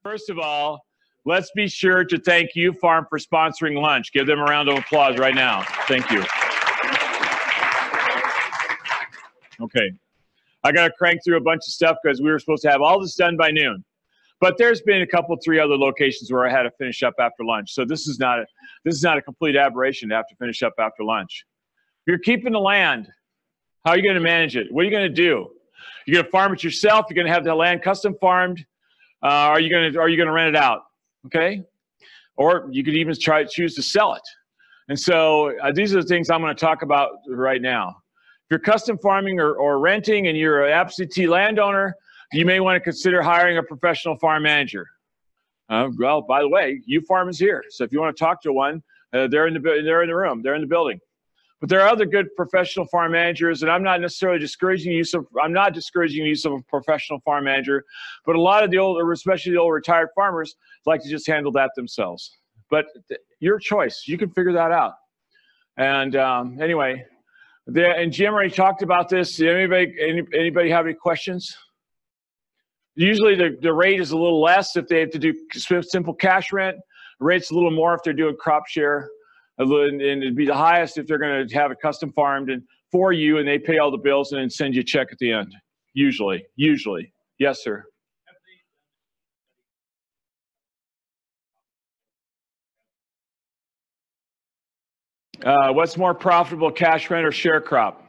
First of all, let's be sure to thank U Farm for sponsoring lunch. Give them a round of applause right now. Thank you. Okay. I got to crank through a bunch of stuff because we were supposed to have all this done by noon. But there's been three other locations where I had to finish up after lunch. So this is not a complete aberration to have to finish up after lunch. If you're keeping the land, how are you going to manage it? What are you going to do? You're going to farm it yourself? You're going to have the land custom farmed? Are you going to rent it out? Okay? Or you could even choose to sell it. And so these are the things I'm going to talk about right now. If you're custom farming or renting and you're an absentee landowner, you may want to consider hiring a professional farm manager. Well, by the way, U-Farm is here. So if you want to talk to one, they're in the room, they're in the building. But there are other good professional farm managers, and I'm not necessarily discouraging the use of a professional farm manager, but a lot of the older, especially the old retired farmers, like to just handle that themselves. But your choice, you can figure that out. And anyway, and Jim already talked about this. Anybody have any questions? Usually the rate is a little less if they have to do simple cash rent. The rate's a little more if they're doing crop share. And it'd be the highest if they're going to have it custom farmed and for you, and they pay all the bills and then send you a check at the end. Usually. Yes, sir. What's more profitable, cash rent or share crop?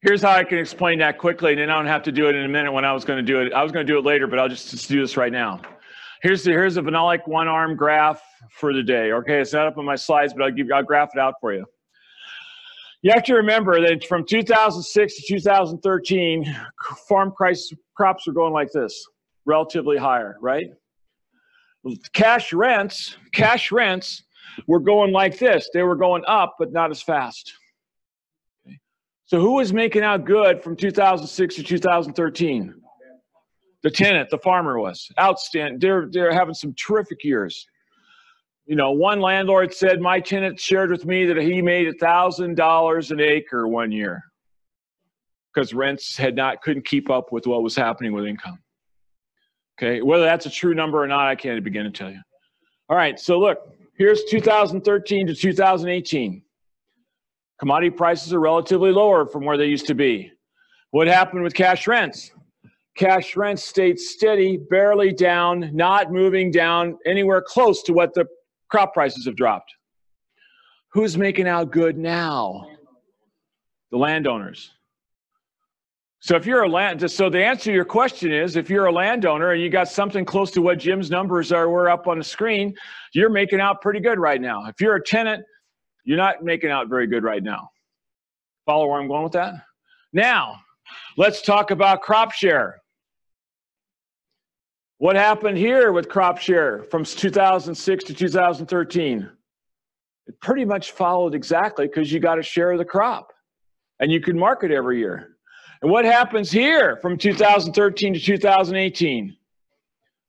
Here's how I can explain that quickly, and then I don't have to do it in a minute when I was going to do it. I was going to do it later, but I'll just do this right now. Here's a Vyhnalek one-arm graph for the day. Okay, it's not up on my slides, but I'll graph it out for you. You have to remember that from 2006 to 2013, farm crops were going like this, relatively higher, right? Cash rents were going like this. They were going up, but not as fast. Okay. So who was making out good from 2006 to 2013? The tenant, the farmer was outstanding. They're having some terrific years. You know, one landlord said, my tenant shared with me that he made $1,000 an acre one year because rents couldn't keep up with what was happening with income. Okay, whether that's a true number or not, I can't begin to tell you. All right, so look, here's 2013 to 2018. Commodity prices are relatively lower from where they used to be. What happened with cash rents? Cash rents stayed steady, barely down, not moving down anywhere close to what the crop prices have dropped. Who's making out good now? The landowners. So if you're so the answer to your question is, if you're a landowner and you got something close to what Jim's numbers were up on the screen, you're making out pretty good right now. If you're a tenant, you're not making out very good right now. Follow where I'm going with that? Now, let's talk about crop share. What happened here with crop share from 2006 to 2013? It pretty much followed exactly because you got a share of the crop and you can market every year. And what happens here from 2013 to 2018?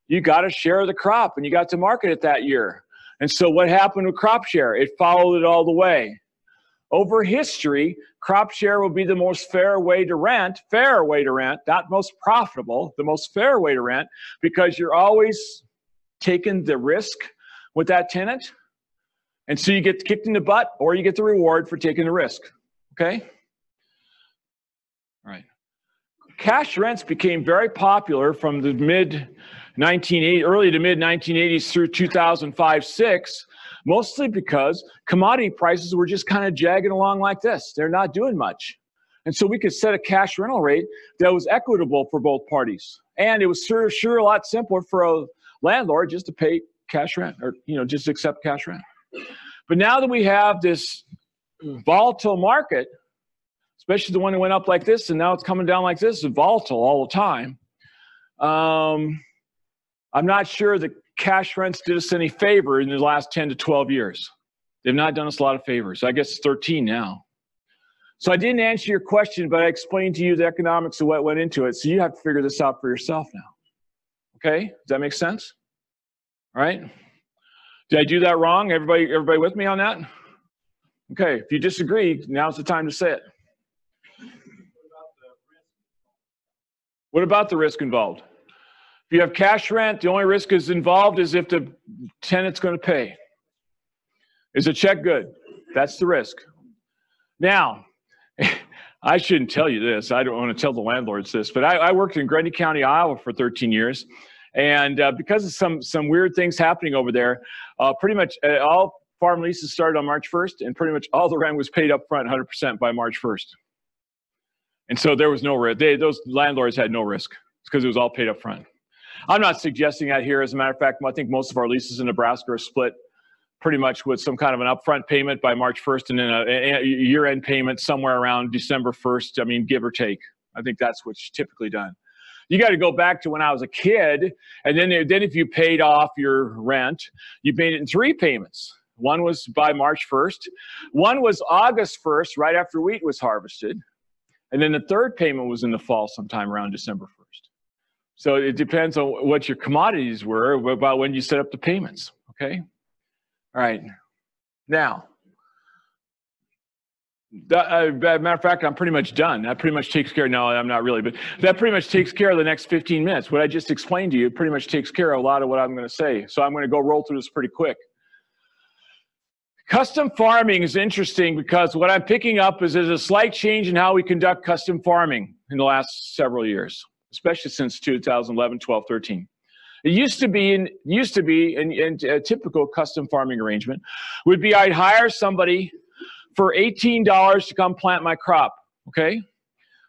You got a share of the crop and you got to market it that year. And so what happened with crop share? It followed it all the way. Over history, crop share will be the most fair way to rent, not most profitable, the most fair way to rent, because you're always taking the risk with that tenant. And so you get kicked in the butt or you get the reward for taking the risk, okay? All right. Cash rents became very popular from the early to mid-1980s through 2005-06, mostly because commodity prices were just kind of jagging along like this. They're not doing much. And so we could set a cash rental rate that was equitable for both parties. And it was sure a lot simpler for a landlord just to pay cash rent or, just accept cash rent. But now that we have this volatile market, especially the one that went up like this and now it's coming down like this, it's volatile all the time. I'm not sure that cash rents did us any favor in the last 10 to 12 years. They've not done us a lot of favors. I guess it's 13 now. So I didn't answer your question, but I explained to you the economics of what went into it. So you have to figure this out for yourself now. Okay, does that make sense? All right. Did I do that wrong? Everybody with me on that? Okay, if you disagree, now's the time to say it. What about the risk involved? If you have cash rent, the only risk is involved is if the tenant's going to pay. Is a check good? That's the risk. Now, I shouldn't tell you this. I don't want to tell the landlords this, but I worked in Grundy County, Iowa for 13 years. And because of some weird things happening over there, pretty much all farm leases started on March 1st, and pretty much all the rent was paid up front 100% by March 1st. And so there was no risk. Those landlords had no risk because it was all paid up front. I'm not suggesting that here. As a matter of fact, I think most of our leases in Nebraska are split pretty much with some kind of an upfront payment by March 1st and then a year-end payment somewhere around December 1st. I mean, give or take. I think that's what's typically done. You got to go back to when I was a kid, and then if you paid off your rent, you made it in 3 payments. One was by March 1st. One was August 1st, right after wheat was harvested. And then the 3rd payment was in the fall sometime around December 1st. So it depends on what your commodities were about when you set up the payments, okay? All right. Now, matter of fact, I'm pretty much done. That pretty much takes care, no, I'm not really, but that pretty much takes care of the next 15 minutes. What I just explained to you pretty much takes care of a lot of what I'm going to say. So I'm going to go roll through this pretty quick. Custom farming is interesting because what I'm picking up is there's a slight change in how we conduct custom farming in the last several years, especially since 2011, 12, 13. It used to be a typical custom farming arrangement would be I'd hire somebody for $18 to come plant my crop, okay?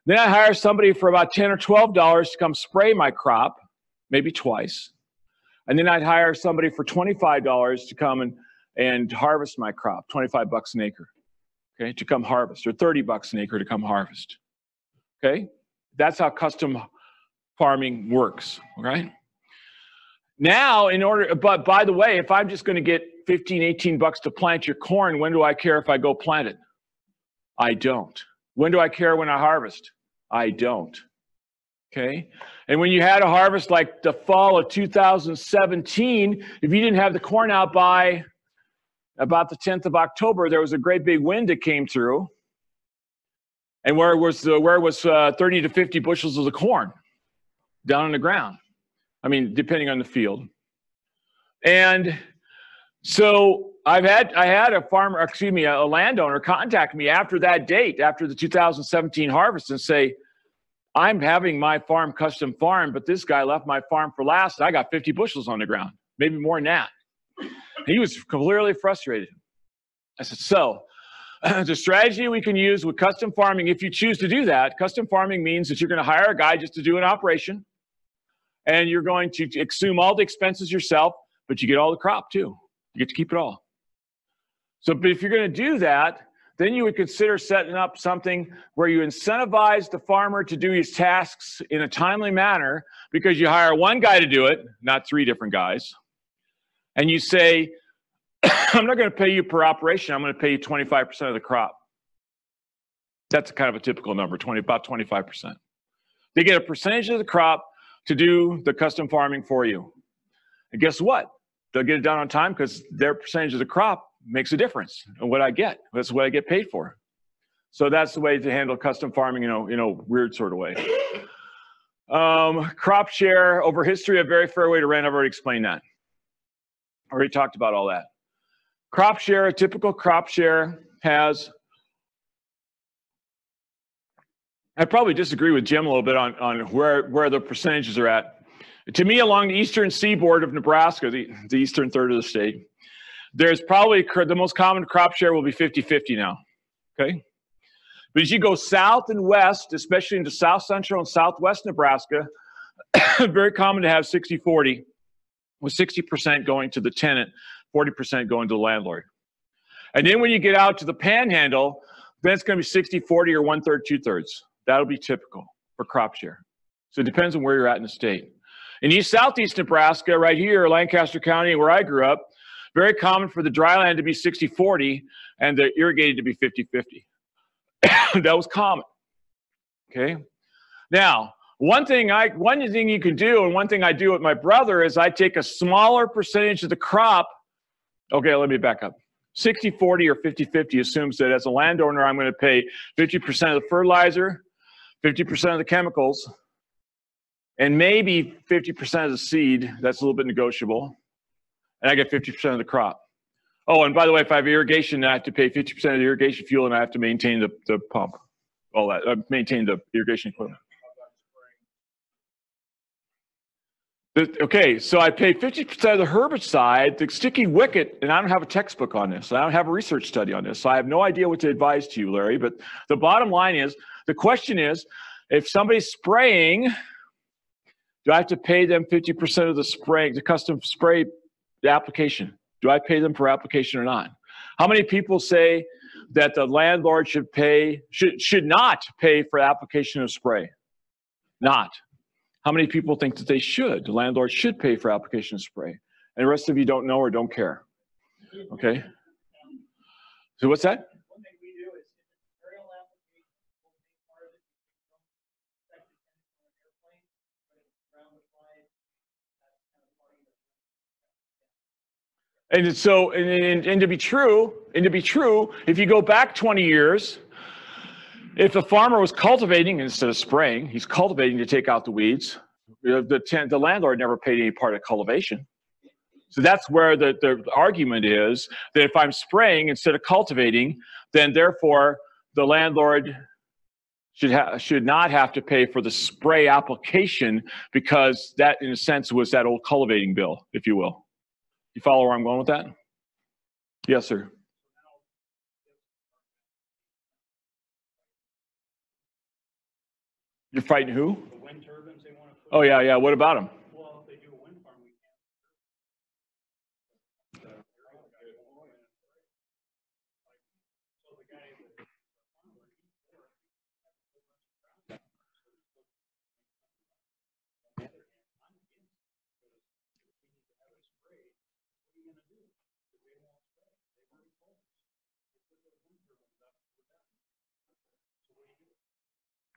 Then I hire somebody for about $10 or $12 to come spray my crop, maybe twice. And then I'd hire somebody for $25 to come and harvest my crop, 25 bucks an acre, okay, to come harvest, or 30 bucks an acre to come harvest, okay? That's how custom farming works, right? Now, but by the way, if I'm just going to get 15, 18 bucks to plant your corn, when do I care if I go plant it? I don't. When do I care when I harvest? I don't. Okay? And when you had a harvest like the fall of 2017, if you didn't have the corn out by about the 10th of October, there was a great big wind that came through. And where was 30 to 50 bushels of the corn down on the ground. I mean, depending on the field. And so I had a landowner contact me after that date, after the 2017 harvest, and say, I'm having my farm custom farm, but this guy left my farm for last, and I got 50 bushels on the ground, maybe more than that. He was clearly frustrated. I said, so the strategy we can use with custom farming, if you choose to do that, custom farming means that you're going to hire a guy just to do an operation, and you're going to assume all the expenses yourself, but you get all the crop too. You get to keep it all. So, but if you're going to do that, then you would consider setting up something where you incentivize the farmer to do his tasks in a timely manner, because you hire one guy to do it, not 3 different guys. And you say, I'm not going to pay you per operation. I'm going to pay you 25% of the crop. That's kind of a typical number, about 25%. They get a percentage of the crop to do the custom farming for you. And guess what? They'll get it done on time because their percentage of the crop makes a difference in what I get. That's what I get paid for. So that's the way to handle custom farming, in a weird sort of way. Crop share over history, a very fair way to rent. I've already explained that. I already talked about all that. Crop share, a typical crop share has, I probably disagree with Jim a little bit on where the percentages are at. To me, along the eastern seaboard of Nebraska, the eastern third of the state, there's probably the most common crop share will be 50-50 now, okay? But as you go south and west, especially into south central and southwest Nebraska, very common to have 60-40, with 60% going to the tenant, 40% going to the landlord. And then when you get out to the panhandle, then it's going to be 60-40 or 1/3, 2/3. That'll be typical for crop share. So it depends on where you're at in the state. In southeast Nebraska, right here, Lancaster County, where I grew up, very common for the dry land to be 60-40 and the irrigated to be 50-50. That was common. Okay. Now, one thing you can do, and one thing I do with my brother, is I take a smaller percentage of the crop. Okay, let me back up. 60-40 or 50-50 assumes that as a landowner, I'm going to pay 50% of the fertilizer, 50% of the chemicals, and maybe 50% of the seed. That's a little bit negotiable, and I get 50% of the crop. Oh, and by the way, if I have irrigation, I have to pay 50% of the irrigation fuel, and I have to maintain the pump, all that, maintain the irrigation equipment. Okay, so I pay 50% of the herbicide, the sticky wicket, and I don't have a textbook on this. I don't have a research study on this. So I have no idea what to advise to you, Larry. But the bottom line is, the question is, if somebody's spraying, do I have to pay them 50% of the spray, the custom spray application? Do I pay them for application or not? How many people say that the landlord should not pay for application of spray? Not. How many people think that they should? The landlord should pay for application of spray. And the rest of you don't know or don't care. Okay? So what's that? One thing we do is aerial application, we'll take part of it, airplane, but it's around the fly, that's kind of part of it. And so, and to be true, if you go back 20 years, if a farmer was cultivating instead of spraying, he's cultivating to take out the weeds, the landlord never paid any part of cultivation. So that's where the argument is that if I'm spraying instead of cultivating, then therefore the landlord should not have to pay for the spray application, because that, in a sense, was that old cultivating bill, if you will. You follow where I'm going with that? Yes, sir. You're fighting who? The wind turbines they want to put. Oh, yeah, yeah. What about them? Well, if they do a wind farm, we can't. So the guy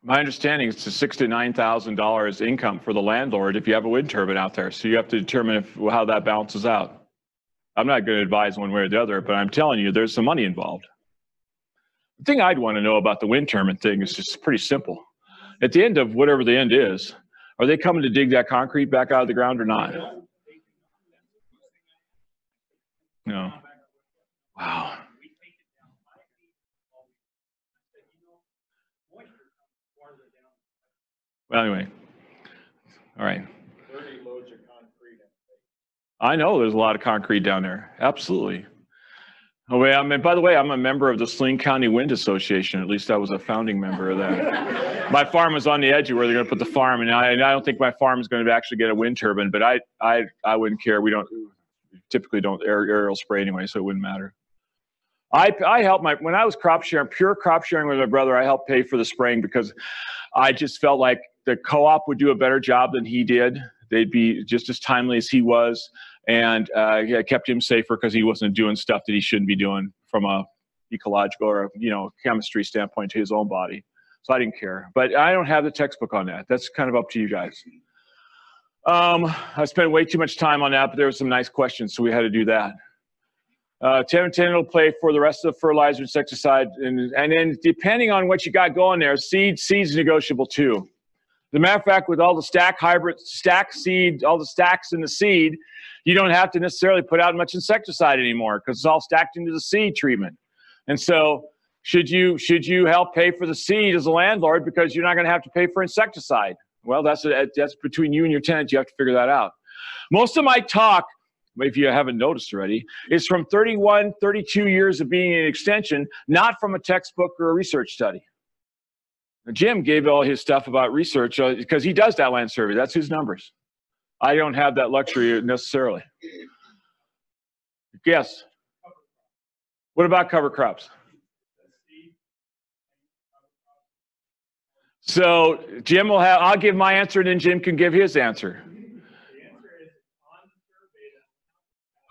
My understanding is it's $6,000 to $9,000 income for the landlord if you have a wind turbine out there. So you have to determine how that balances out. I'm not going to advise one way or the other, but I'm telling you, there's some money involved. The thing I'd want to know about the wind turbine thing is just pretty simple. At the end of whatever the end is, are they coming to dig that concrete back out of the ground or not? No. Wow. Well, anyway, all right. 30 loads of concrete. I know there's a lot of concrete down there. Absolutely. Oh, wait, by the way, I'm a member of the Saline County Wind Association. At least I was a founding member of that. My farm was on the edge of where they're going to put the farm, and I don't think my farm is going to actually get a wind turbine, but I wouldn't care. We typically don't aerial spray anyway, so it wouldn't matter. I helped when I was pure crop sharing with my brother, I helped pay for the spraying because I just felt like the co-op would do a better job than he did. They'd be just as timely as he was. And I kept him safer because he wasn't doing stuff that he shouldn't be doing from a ecological or, chemistry standpoint to his own body. So I didn't care. But I don't have the textbook on that. That's kind of up to you guys. I spent way too much time on that, but there were some nice questions, so we had to do that. 10 will play for the rest of the fertilizer, insecticide, and then depending on what you got going there, seed's negotiable too. As a matter of fact, with all the stack seed, all the stacks in the seed, you don't have to necessarily put out much insecticide anymore because it's all stacked into the seed treatment. And so should you help pay for the seed as a landlord because you're not going to have to pay for insecticide? Well, that's between you and your tenant. You have to figure that out. Most of my talk, if you haven't noticed already, is from 31, 32 years of being an extension, not from a textbook or a research study. Jim gave all his stuff about research because he does that land survey. That's his numbers. I don't have that luxury necessarily. Yes. What about cover crops? So Jim will have, I'll give my answer and then Jim can give his answer.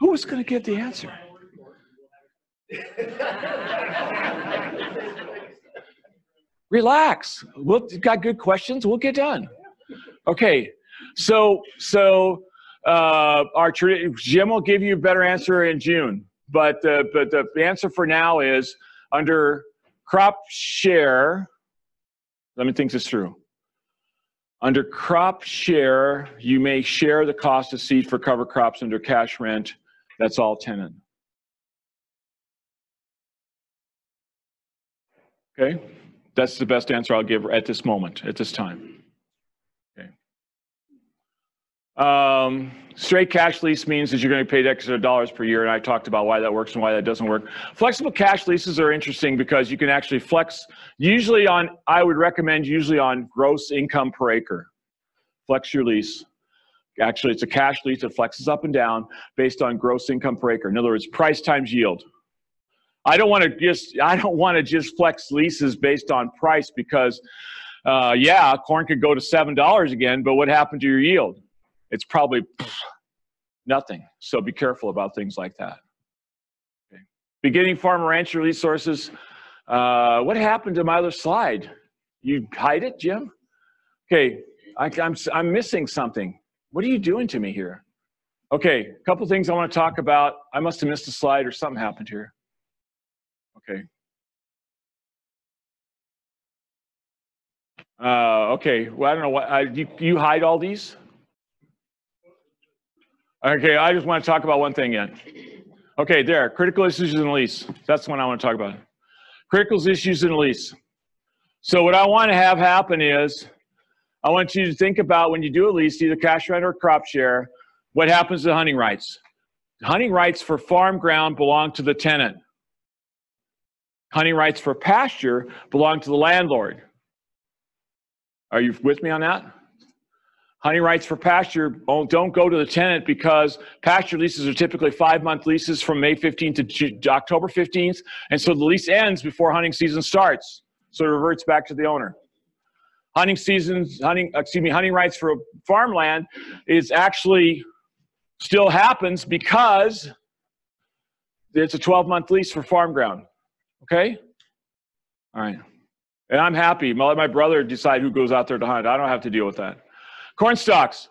Who's going to give the answer? Relax. We've got good questions. We'll get done. Okay. So Jim will give you a better answer in June. But the answer for now is under crop share. Let me think this through. Under crop share, you may share the cost of seed for cover crops under cash rent. That's all tenant. Okay, that's the best answer I'll give at this moment, at this time. Okay. Straight cash lease means that you're going to pay extra dollars per year, and I talked about why that works and why that doesn't work. Flexible cash leases are interesting because you can actually flex, usually on, I would recommend usually on gross income per acre. Flex your lease. Actually, it's a cash lease that flexes up and down based on gross income per acre. In other words, price times yield. I don't want to just flex leases based on price because, yeah, corn could go to $7 again, but what happened to your yield? It's probably nothing. So be careful about things like that. Okay. Beginning farm rancher resources. What happened to my other slide? You hide it, Jim? Okay, I'm missing something. What are you doing to me here? Okay, a couple things I want to talk about. I must have missed a slide or something happened here. Okay. Okay, well, I don't know what, you hide all these? Okay, I just want to talk about one thing yet. Okay, there, critical issues in the lease. That's the one I want to talk about. Critical issues in the lease. So what I want to have happen is, I want you to think about when you do a lease, either cash rent or crop share, what happens to hunting rights? Hunting rights for farm ground belong to the tenant. Hunting rights for pasture belong to the landlord. Are you with me on that? Hunting rights for pasture don't go to the tenant because pasture leases are typically 5-month leases from May 15th to October 15th. And so the lease ends before hunting season starts. So it reverts back to the owner. Hunting rights for farmland is actually still happens because it's a 12-month lease for farm ground. Okay? All right. And I'm happy. I'll let my brother decide who goes out there to hunt. I don't have to deal with that. Corn stalks.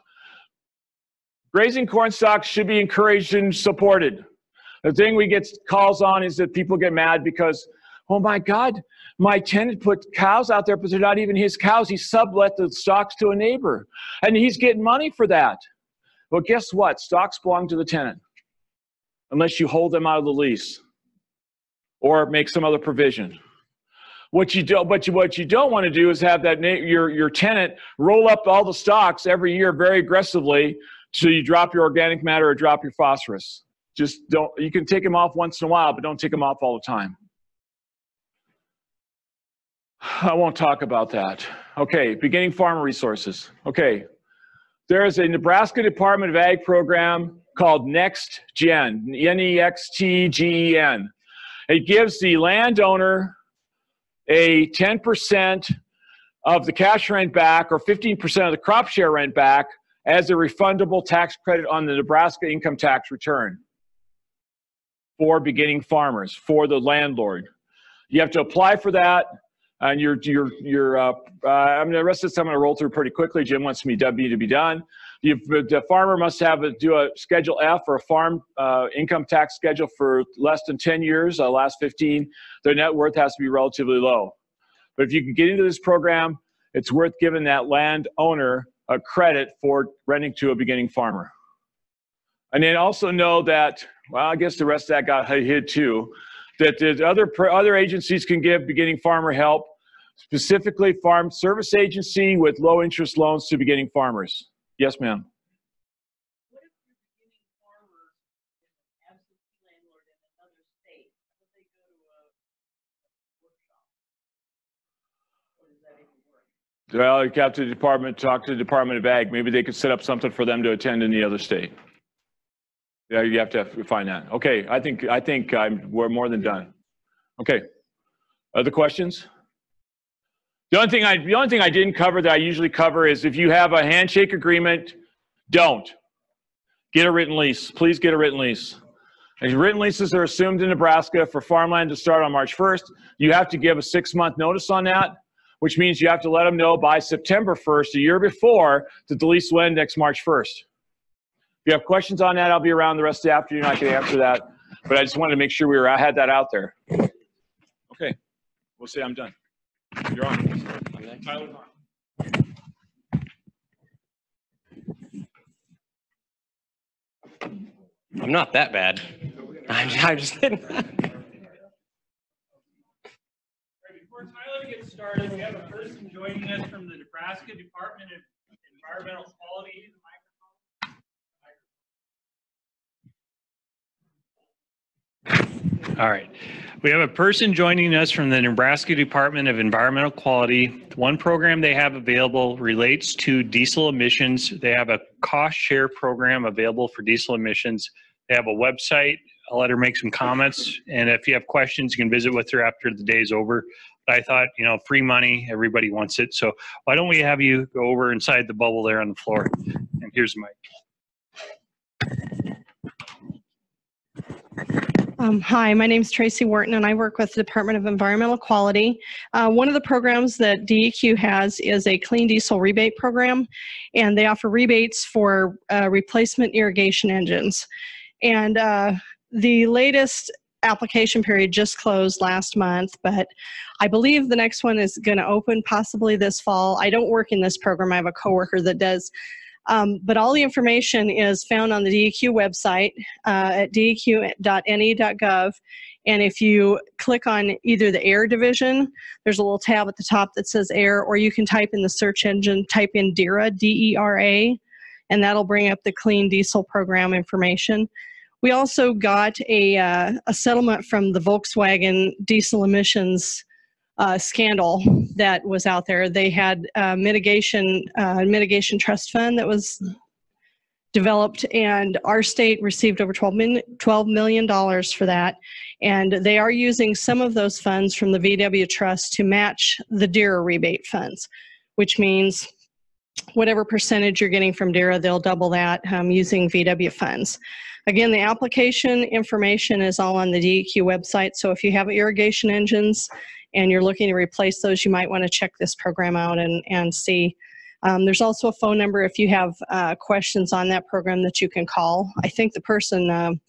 Grazing corn stalks should be encouraged and supported. The thing we get calls on is that people get mad because, oh my God, my tenant put cows out there, but they're not even his cows. He sublet the stalks to a neighbor, and he's getting money for that. Well, guess what? Stalks belong to the tenant, unless you hold them out of the lease or make some other provision. What you don't want to do is have that your tenant roll up all the stocks every year very aggressively so you drop your organic matter or drop your phosphorus. Just don't. You can take them off once in a while, but don't take them off all the time. I won't talk about that. Okay, beginning farmer resources. Okay, there is a Nebraska Department of Ag program called NextGen, N-E-X-T-G-E-N. It gives the landowner a 10% of the cash rent back or 15% of the crop share rent back as a refundable tax credit on the Nebraska income tax return for beginning farmers, for the landlord. You have to apply for that, and the rest of this I'm going to roll through pretty quickly. Jim wants me to be done. The farmer must do a Schedule F or a farm income tax schedule for less than 10 years, last 15. Their net worth has to be relatively low. But if you can get into this program, it's worth giving that landowner a credit for renting to a beginning farmer. And then also know that, well, I guess the rest of that got hid too, that the other agencies can give beginning farmer help, specifically Farm Service Agency with low interest loans to beginning farmers. Yes, ma'am. What if you're beginning farmer is an absentee landlord in another state? How would they go to a workshop? Or does that even work? Well, you have to talk to the Department of Ag. Maybe they could set up something for them to attend in the other state. Yeah, you have to find that. Okay, I think we're more than done. Okay, other questions? The only thing I didn't cover that I usually cover is if you have a handshake agreement, don't. Get a written lease. Please get a written lease. And written leases are assumed in Nebraska for farmland to start on March 1st. You have to give a 6-month notice on that, which means you have to let them know by September 1st, a year before, that the lease will end next March 1st. If you have questions on that, I'll be around the rest of the afternoon. I can answer that. But I just wanted to make sure I had that out there. Okay. We'll say I'm done. You're on. Tyler's on. I'm not that bad. I'm just kidding. Before Tyler gets started, we have a person joining us from the Nebraska Department of Environmental Quality. All right. We have a person joining us from the Nebraska Department of Environmental Quality. One program they have available relates to diesel emissions. They have a cost share program available for diesel emissions. They have a website. I'll let her make some comments. And if you have questions, you can visit with her after the day's over. But I thought, you know, free money, everybody wants it. So why don't we have you go over inside the bubble there on the floor? And here's the mic. Hi, my name is Tracy Wharton, and I work with the Department of Environmental Quality. One of the programs that DEQ has is a Clean Diesel Rebate Program, and they offer rebates for replacement irrigation engines. And the latest application period just closed last month, but I believe the next one is going to open possibly this fall. I don't work in this program. I have a coworker that does. But all the information is found on the DEQ website at deq.ne.gov. And if you click on either the air division, there's a little tab at the top that says air, or you can type in the search engine, type in DERA, D-E-R-A, and that'll bring up the Clean Diesel Program information. We also got a settlement from the Volkswagen diesel emissions scandal that was out there. They had a mitigation trust fund that was developed, and our state received over $12 million for that. And they are using some of those funds from the VW trust to match the DERA rebate funds, which means whatever percentage you're getting from DERA, they'll double that using VW funds. Again, the application information is all on the DEQ website. So if you have irrigation engines and you're looking to replace those, you might want to check this program out and see. There's also a phone number if you have questions on that program that you can call. I think the person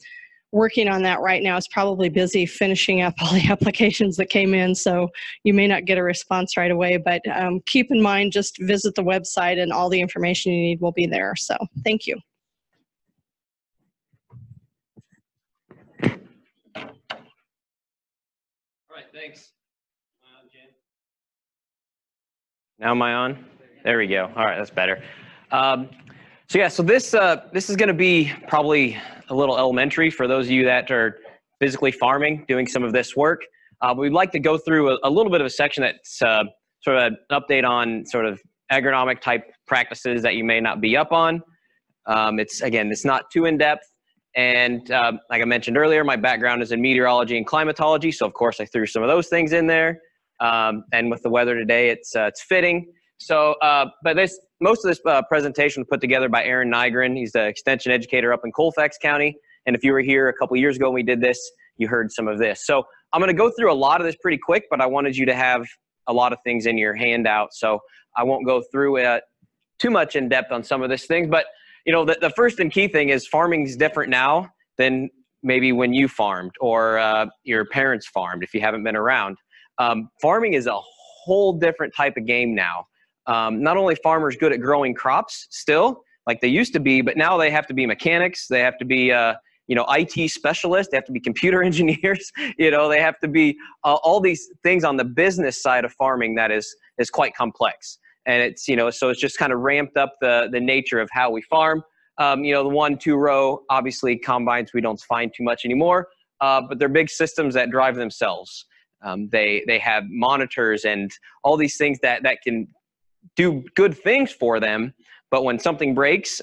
working on that right now is probably busy finishing up all the applications that came in, so you may not get a response right away, but keep in mind, just visit the website and all the information you need will be there. So thank you. All right, thanks. Now am I on? There we go. All right, that's better. So yeah, so this is going to be probably a little elementary for those of you that are physically farming, doing some of this work. We'd like to go through a little bit of a section that's sort of an update on sort of agronomic type practices that you may not be up on. It's not too in-depth. And like I mentioned earlier, my background is in meteorology and climatology, so of course I threw some of those things in there. And with the weather today, it's fitting. So, but most of this presentation was put together by Aaron Nygren. He's the extension educator up in Colfax County. And if you were here a couple years ago when we did this, you heard some of this. So I'm going to go through a lot of this pretty quick, but I wanted you to have a lot of things in your handout. So I won't go through too much in depth on some of these things. But you know, the first and key thing is farming is different now than maybe when you farmed or your parents farmed if you haven't been around. Farming is a whole different type of game now. Not only farmers good at growing crops still, like they used to be, but now they have to be mechanics. They have to be, IT specialists. They have to be computer engineers. They have to be all these things on the business side of farming that is quite complex. And it's, so it's just kind of ramped up the nature of how we farm. The 1-2 row, obviously combines we don't find too much anymore, but they're big systems that drive themselves. They have monitors and all these things that can do good things for them. But when something breaks,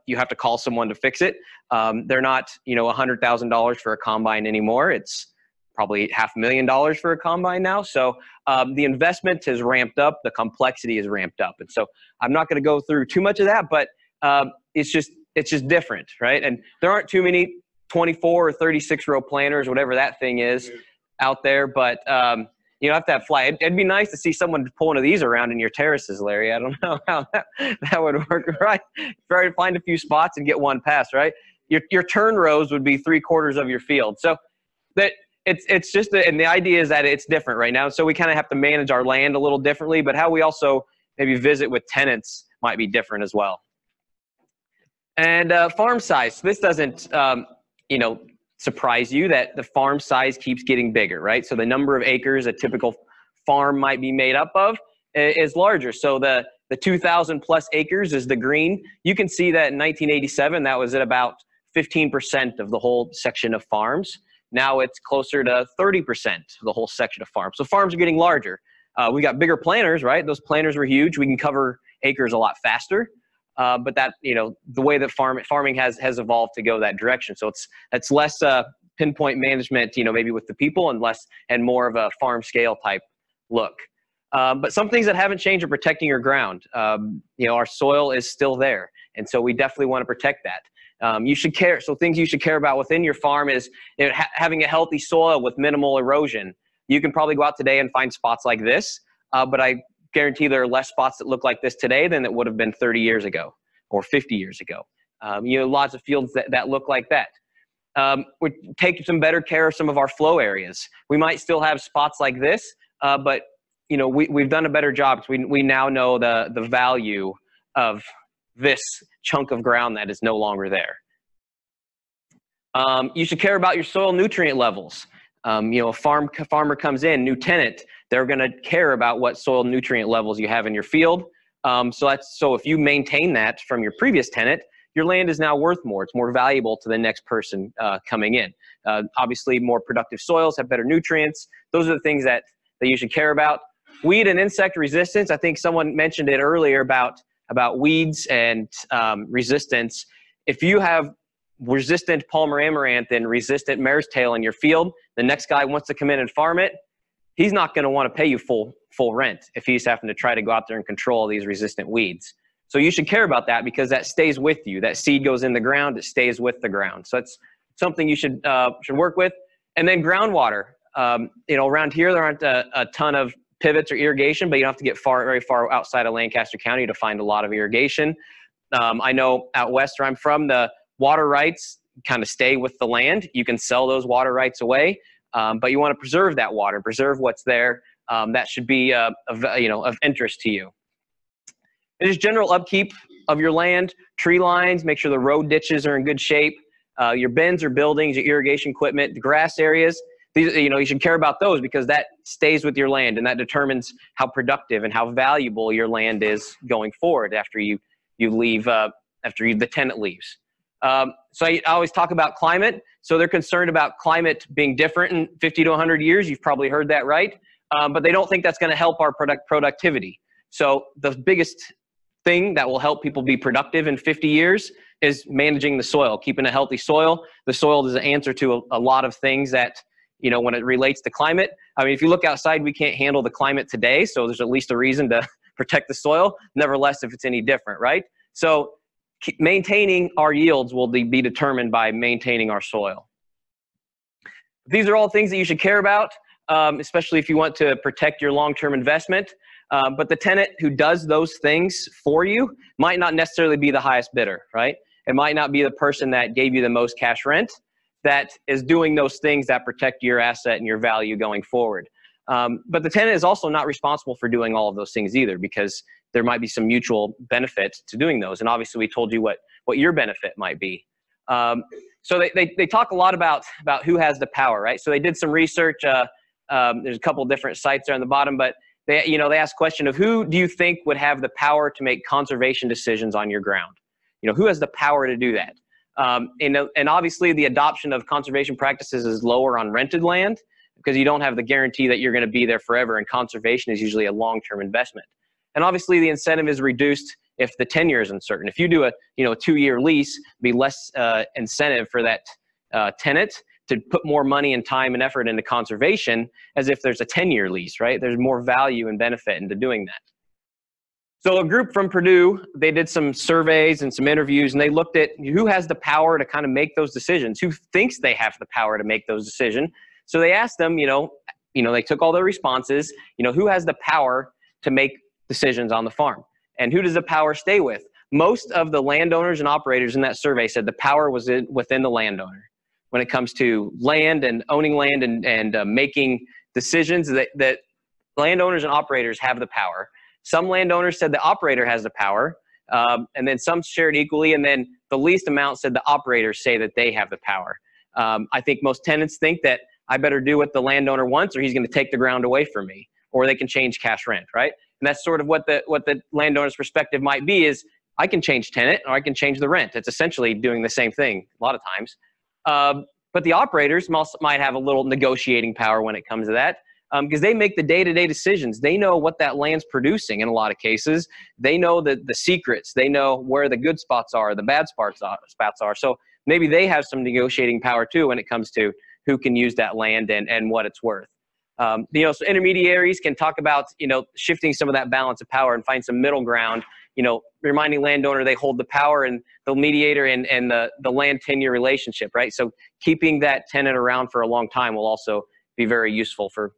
you have to call someone to fix it. They're not, $100,000 for a combine anymore. It's probably $500,000 for a combine now. So the investment has ramped up, the complexity is ramped up. And so I'm not going to go through too much of that, but it's just different, right? And there aren't too many 24 or 36 row planters, whatever that thing is out there. But you have to have fly. It'd be nice to see someone pull one of these around in your terraces, Larry. I don't know how that would work, right? Try to find a few spots and get one pass, right? Your turn rows would be 3/4 of your field. So that it's just, and the idea is that it's different right now. So we kind of have to manage our land a little differently, but how we also maybe visit with tenants might be different as well. And farm size. So this doesn't you know, surprise you that the farm size keeps getting bigger, right? So the number of acres a typical farm might be made up of is larger. So the 2,000 plus acres is the green. You can see that in 1987, that was at about 15% of the whole section of farms. Now it's closer to 30% of the whole section of farms. So farms are getting larger. We got bigger planters, right? Those planters were huge. We can cover acres a lot faster. But that, you know, the way that farming has evolved to go that direction. So it's less pinpoint management, you know, maybe with the people, and more of a farm scale type look. But some things that haven't changed are protecting your ground. You know, our soil is still there. And so we definitely want to protect that. You should care. So things you should care about within your farm is, you know, having a healthy soil with minimal erosion. You can probably go out today and find spots like this, but I guarantee there are less spots that look like this today than it would have been 30 years ago or 50 years ago. You know, lots of fields that look like that. We take some better care of some of our flow areas. We might still have spots like this, but you know, we've done a better job because we now know the value of this chunk of ground that is no longer there. You should care about your soil nutrient levels. You know, a farmer comes in, new tenant, they're going to care about what soil nutrient levels you have in your field. So if you maintain that from your previous tenant, your land is now worth more. It's more valuable to the next person coming in. Obviously, more productive soils have better nutrients. Those are the things that you should care about. Weed and insect resistance. I think someone mentioned it earlier about weeds and resistance. If you have resistant Palmer amaranth and resistant mare's tail in your field, the next guy wants to come in and farm it, he's not going to want to pay you full rent if he's having to try to go out there and control these resistant weeds. So you should care about that because that stays with you. That seed goes in the ground, it stays with the ground. So that's something you should work with. And then groundwater. You know, around here there aren't a ton of pivots or irrigation, but you don't have to get very far outside of Lancaster County to find a lot of irrigation. I know out west where I'm from, the water rights kind of stay with the land. You can sell those water rights away, but you want to preserve that water, preserve what's there. That should be of interest to you. And just general upkeep of your land, tree lines, make sure the road ditches are in good shape. Your bins or buildings, your irrigation equipment, the grass areas. These, you know, you should care about those because that stays with your land and that determines how productive and how valuable your land is going forward after you leave, the tenant leaves. So I always talk about climate. So they're concerned about climate being different in 50 to 100 years. You've probably heard that right. But they don't think that's going to help our productivity. So the biggest thing that will help people be productive in 50 years is managing the soil, keeping a healthy soil. The soil is an answer to a lot of things that, you know, when it relates to climate. I mean, if you look outside, we can't handle the climate today. So there's at least a reason to protect the soil. Nevertheless, if it's any different, right? So maintaining our yields will be determined by maintaining our soil. These are all things that you should care about, especially if you want to protect your long-term investment. But the tenant who does those things for you might not necessarily be the highest bidder, right? It might not be the person that gave you the most cash rent that is doing those things that protect your asset and your value going forward. But the tenant is also not responsible for doing all of those things either, because there might be some mutual benefit to doing those. And obviously we told you what your benefit might be. So they talk a lot about who has the power, right? So they did some research. There's a couple different sites there on the bottom, but they asked a question of who do you think would have the power to make conservation decisions on your ground? You know, who has the power to do that? And obviously the adoption of conservation practices is lower on rented land because you don't have the guarantee that you're going to be there forever, and conservation is usually a long-term investment. And obviously the incentive is reduced if the tenure is uncertain. If you do a 2-year lease, be less incentive for that tenant to put more money and time and effort into conservation as if there's a 10-year lease, right? There's more value and benefit into doing that. So a group from Purdue, they did some surveys and some interviews, and they looked at who has the power to kind of make those decisions, who thinks they have the power to make those decisions. So they asked them, they took all their responses, who has the power to make decisions on the farm, and who does the power stay with? Most of the landowners and operators in that survey said the power was within the landowner. When it comes to land and owning land and making decisions, that landowners and operators have the power. Some landowners said the operator has the power, and then some shared equally, and then the least amount said the operators say that they have the power. I think most tenants think that I better do what the landowner wants or he's going to take the ground away from me, or they can change cash rent, right? And that's sort of what the landowner's perspective might be is I can change tenant or I can change the rent. It's essentially doing the same thing a lot of times. But the operators might have a little negotiating power when it comes to that because they make the day-to-day decisions. They know what that land's producing in a lot of cases. They know the secrets. They know where the good spots are, the bad spots are. So maybe they have some negotiating power too when it comes to who can use that land and what it's worth. So intermediaries can talk about, shifting some of that balance of power and find some middle ground, reminding landowner they hold the power and the mediator and the land tenure relationship, right? So keeping that tenant around for a long time will also be very useful for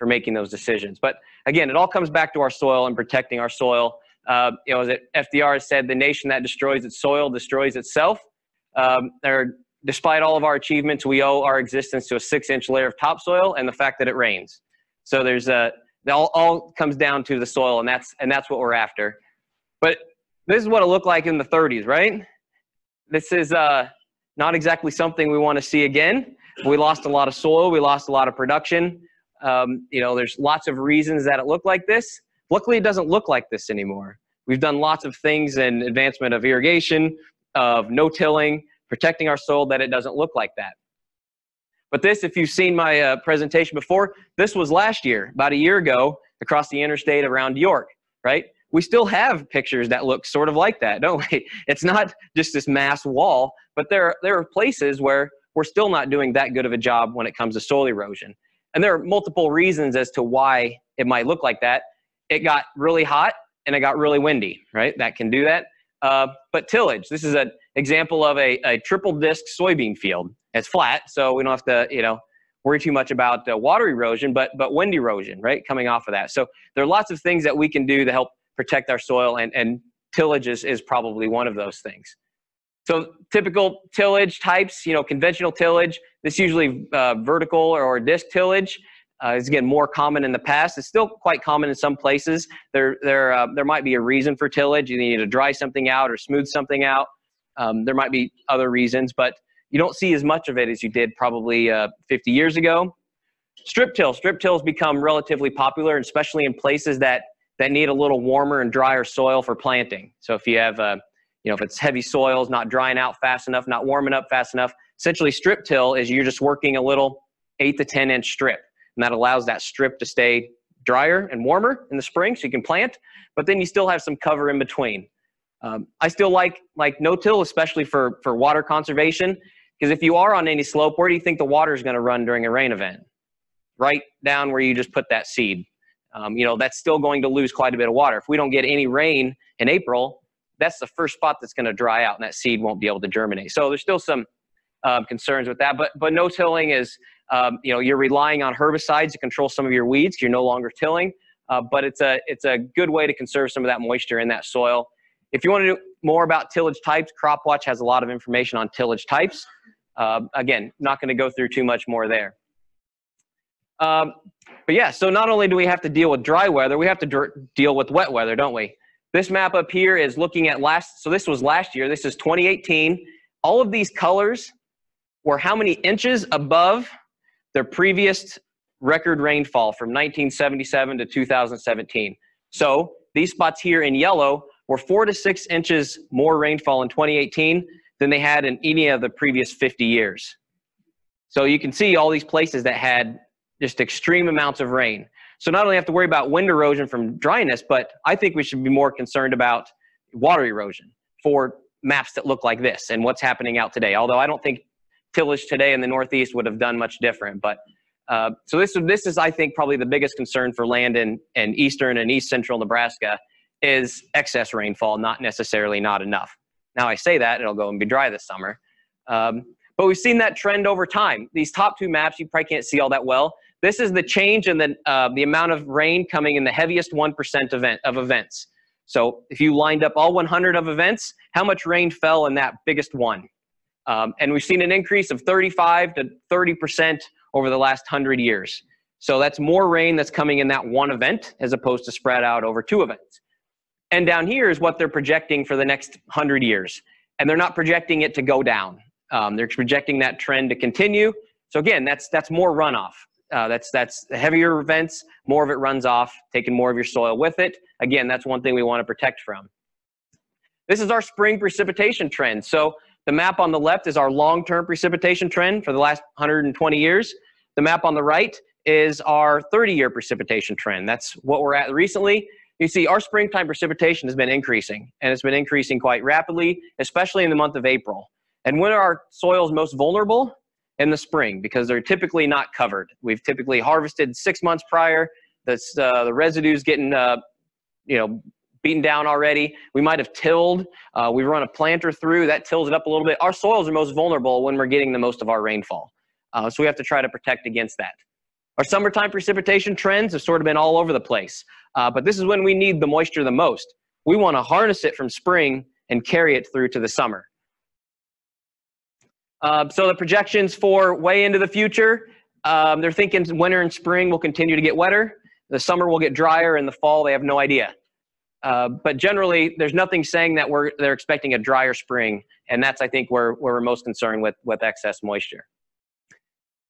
making those decisions. But again, it all comes back to our soil and protecting our soil. As FDR has said, the nation that destroys its soil destroys itself. Despite all of our achievements, we owe our existence to a 6-inch layer of topsoil and the fact that it rains. So it all comes down to the soil, and that's what we're after. But this is what it looked like in the 30s, right? This is not exactly something we want to see again. We lost a lot of soil. We lost a lot of production. There's lots of reasons that it looked like this. Luckily, it doesn't look like this anymore. We've done lots of things in advancement of irrigation, of no-tilling, protecting our soil that it doesn't look like that. But this, if you've seen my presentation before, this was last year, about a year ago, across the interstate around York, right? We still have pictures that look sort of like that, don't we? It's not just this mass wall, but there are places where we're still not doing that good of a job when it comes to soil erosion. And there are multiple reasons as to why it might look like that. It got really hot and it got really windy, right? That can do that. But tillage, this is an example of a triple disc soybean field. It's flat, so we don't have to, worry too much about water erosion, but wind erosion, right, coming off of that. So there are lots of things that we can do to help protect our soil, and tillage is probably one of those things. So typical tillage types, conventional tillage, this usually vertical or disc tillage. Is again more common in the past. It's still quite common in some places. There might be a reason for tillage. You need to dry something out or smooth something out. There might be other reasons, but you don't see as much of it as you did probably 50 years ago. Strip tills become relatively popular, especially in places that need a little warmer and drier soil for planting. So if you have, if it's heavy soils, not drying out fast enough, not warming up fast enough, essentially strip till is you're just working a little 8 to 10 inch strip. And that allows that strip to stay drier and warmer in the spring so you can plant, but then you still have some cover in between. I still like no-till, especially for water conservation, because if you are on any slope, where do you think the water is going to run during a rain event? Right down where you just put that seed. That's still going to lose quite a bit of water. If we don't get any rain in April, that's the first spot that's going to dry out and that seed won't be able to germinate. So there's still some concerns with that, but no-tilling is, you're relying on herbicides to control some of your weeds. You're no longer tilling, but it's a good way to conserve some of that moisture in that soil. If you want to know more about tillage types, CropWatch has a lot of information on tillage types. Again, not going to go through too much more there. But yeah, so not only do we have to deal with dry weather, we have to deal with wet weather, don't we? This map up here is looking at so this was last year. This is 2018. All of these colors were how many inches above their previous record rainfall from 1977 to 2017. So these spots here in yellow were 4 to 6 inches more rainfall in 2018 than they had in any of the previous 50 years. So you can see all these places that had just extreme amounts of rain. So not only have to worry about wind erosion from dryness, but I think we should be more concerned about water erosion for maps that look like this and what's happening out today. Although I don't think tillage today in the Northeast would have done much different. But so this is, I think, probably the biggest concern for land in eastern and east central Nebraska is excess rainfall, not necessarily not enough. Now I say that, it'll go and be dry this summer. But we've seen that trend over time. These top two maps, you probably can't see all that well. This is the change in the amount of rain coming in the heaviest 1% of events. So if you lined up all 100 of events, how much rain fell in that biggest one? And we've seen an increase of 35 to 30% over the last 100 years. So that's more rain that's coming in that one event as opposed to spread out over 2 events. And down here is what they're projecting for the next 100 years. And they're not projecting it to go down. They're projecting that trend to continue. So again, that's more runoff. That's heavier events, more of it runs off, taking more of your soil with it. Again, that's one thing we want to protect from. This is our spring precipitation trend. So the map on the left is our long-term precipitation trend for the last 120 years. The map on the right is our 30-year precipitation trend. That's what we're at recently. You see our springtime precipitation has been increasing, and it's been increasing quite rapidly, especially in the month of April. And when are our soils most vulnerable? In the spring, because they're typically not covered. We've typically harvested 6 months prior. The residue's getting beaten down already. We might have tilled. We run a planter through, that tills it up a little bit. Our soils are most vulnerable when we're getting the most of our rainfall. So we have to try to protect against that. Our summertime precipitation trends have sort of been all over the place. But this is when we need the moisture the most. We want to harness it from spring and carry it through to the summer. So the projections for way into the future, they're thinking winter and spring will continue to get wetter. The summer will get drier, and the fall, they have no idea. But generally, there's nothing saying that they're expecting a drier spring, and that's, I think, where we're most concerned with excess moisture.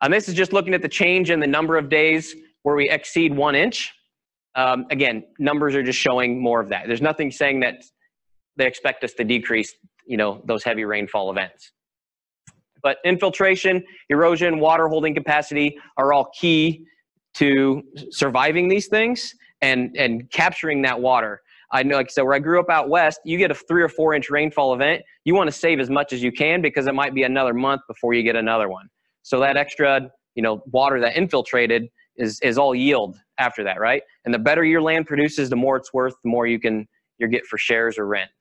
And this is just looking at the change in the number of days where we exceed 1 inch. Again, numbers are just showing more of that. There's nothing saying that they expect us to decrease, those heavy rainfall events. But infiltration, erosion, water holding capacity are all key to surviving these things and capturing that water. I know, like I said, where I grew up out west, you get a 3 or 4 inch rainfall event, you want to save as much as you can because it might be another month before you get another one. So that extra, water that infiltrated is all yield after that, right? And the better your land produces, the more it's worth, the more you get for shares or rent.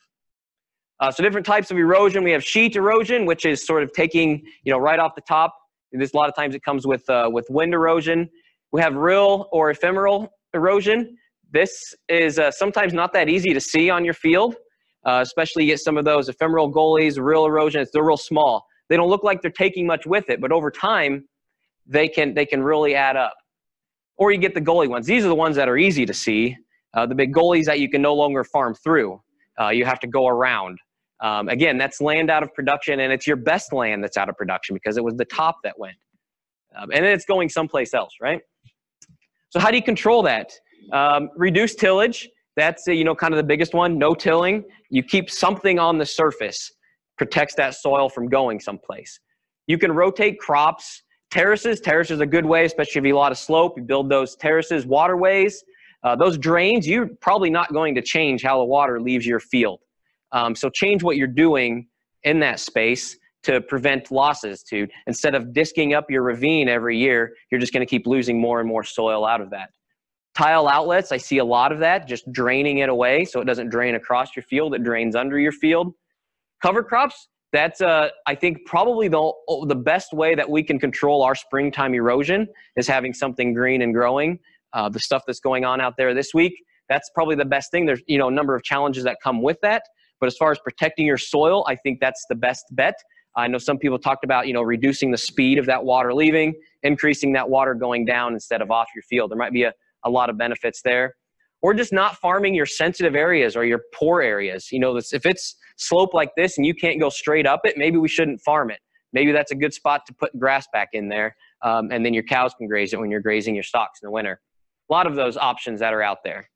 So different types of erosion. We have sheet erosion, which is sort of taking, right off the top. There's a lot of times it comes with wind erosion. We have rill or ephemeral erosion. This is sometimes not that easy to see on your field, especially you get some of those ephemeral gullies, rill erosion. They're real small. They don't look like they're taking much with it, but over time, they can really add up. Or you get the gully ones. These are the ones that are easy to see. The big gullies that you can no longer farm through. You have to go around. Again, that's land out of production, and it's your best land that's out of production because it was the top that went. And then it's going someplace else, right? So how do you control that? Reduce tillage. That's, kind of the biggest one. No tilling. You keep something on the surface. Protects that soil from going someplace. You can rotate crops. Terraces. Terraces are a good way, especially if you have a lot of slope. You build those terraces. Waterways. Those drains, you're probably not going to change how the water leaves your field. So change what you're doing in that space to prevent losses. Instead of disking up your ravine every year, you're just going to keep losing more and more soil out of that. Tile outlets, I see a lot of that, just draining it away so it doesn't drain across your field, it drains under your field. Cover crops, that's I think probably the best way that we can control our springtime erosion is having something green and growing. The stuff that's going on out there this week, that's probably the best thing. There's a number of challenges that come with that. But as far as protecting your soil, I think that's the best bet. I know some people talked about, reducing the speed of that water leaving, increasing that water going down instead of off your field. There might be a lot of benefits there. Or just not farming your sensitive areas or your poor areas. If it's slope like this and you can't go straight up it, maybe we shouldn't farm it. Maybe that's a good spot to put grass back in there, and then your cows can graze it when you're grazing your stocks in the winter. A lot of those options that are out there.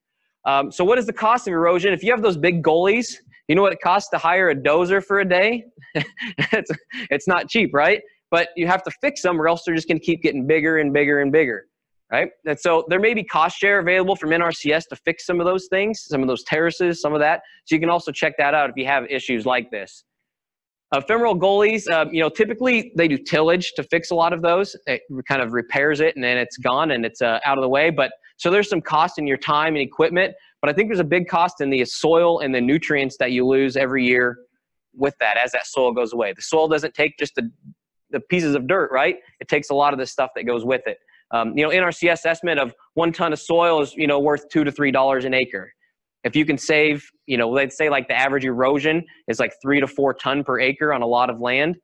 So what is the cost of erosion? If you have those big gullies, you know what it costs to hire a dozer for a day? It's not cheap, right? But you have to fix them or else they're just going to keep getting bigger and bigger and bigger, right? And so there may be cost share available from NRCS to fix some of those things, some of those terraces, some of that. So you can also check that out if you have issues like this. Ephemeral gullies, typically they do tillage to fix a lot of those. It kind of repairs it and then it's gone and it's out of the way. But so there's some cost in your time and equipment. But I think there's a big cost in the soil and the nutrients that you lose every year with that as that soil goes away. The soil doesn't take just the pieces of dirt, right? It takes a lot of the stuff that goes with it. NRCS estimate of 1 ton of soil is, worth $2 to $3 an acre. If you can save, let's say like the average erosion is like 3 to 4 ton per acre on a lot of land.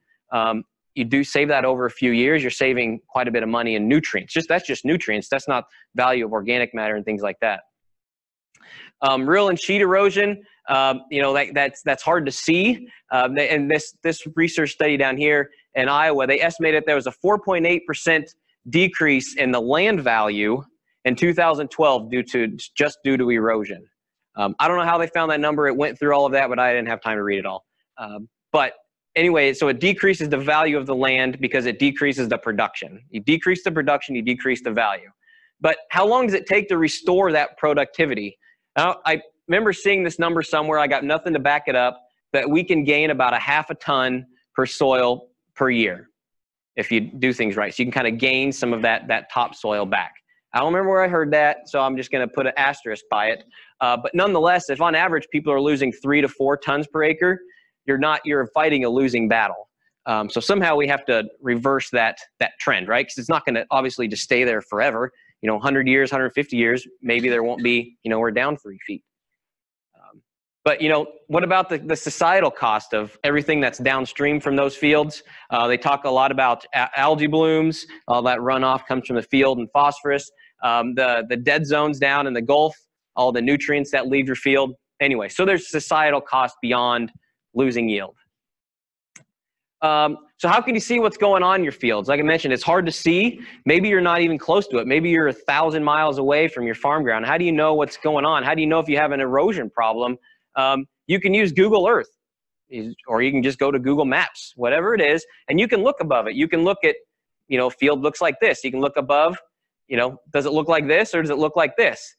You do save that over a few years, you're saving quite a bit of money in nutrients. That's just nutrients. That's not value of organic matter and things like that. Rill and sheet erosion, you know, that's hard to see. And this research study down here in Iowa, they estimated there was a 4.8% decrease in the land value in 2012 due to erosion. I don't know how they found that number. It went through all of that, but I didn't have time to read it all. But anyway, so it decreases the value of the land because it decreases the production. You decrease the production, you decrease the value. But how long does it take to restore that productivity? I remember seeing this number somewhere. I got nothing to back it up, that we can gain about a half a ton per soil per year if you do things right. So you can kind of gain some of that topsoil back. I don't remember where I heard that, so I'm just going to put an asterisk by it. But nonetheless, if on average people are losing 3 to 4 tons per acre, you're fighting a losing battle. So somehow we have to reverse that trend, right? Because it's not going to obviously just stay there forever. You know, 100 years, 150 years, maybe there won't be, you know, we're down 3 feet. But, you know, what about the societal cost of everything that's downstream from those fields? They talk a lot about algae blooms. All that runoff comes from the field and phosphorus. The dead zones down in the Gulf, all the nutrients that leave your field. Anyway, so there's societal cost beyond losing yield. So how can you see what's going on in your fields? Like I mentioned, it's hard to see. Maybe you're not even close to it. Maybe you're 1,000 miles away from your farm ground. How do you know what's going on? How do you know if you have an erosion problem? You can use Google Earth, or you can just go to Google Maps, whatever it is, and you can look above it. You can look at, you know, field looks like this. You can look above, you know, does it look like this or does it look like this?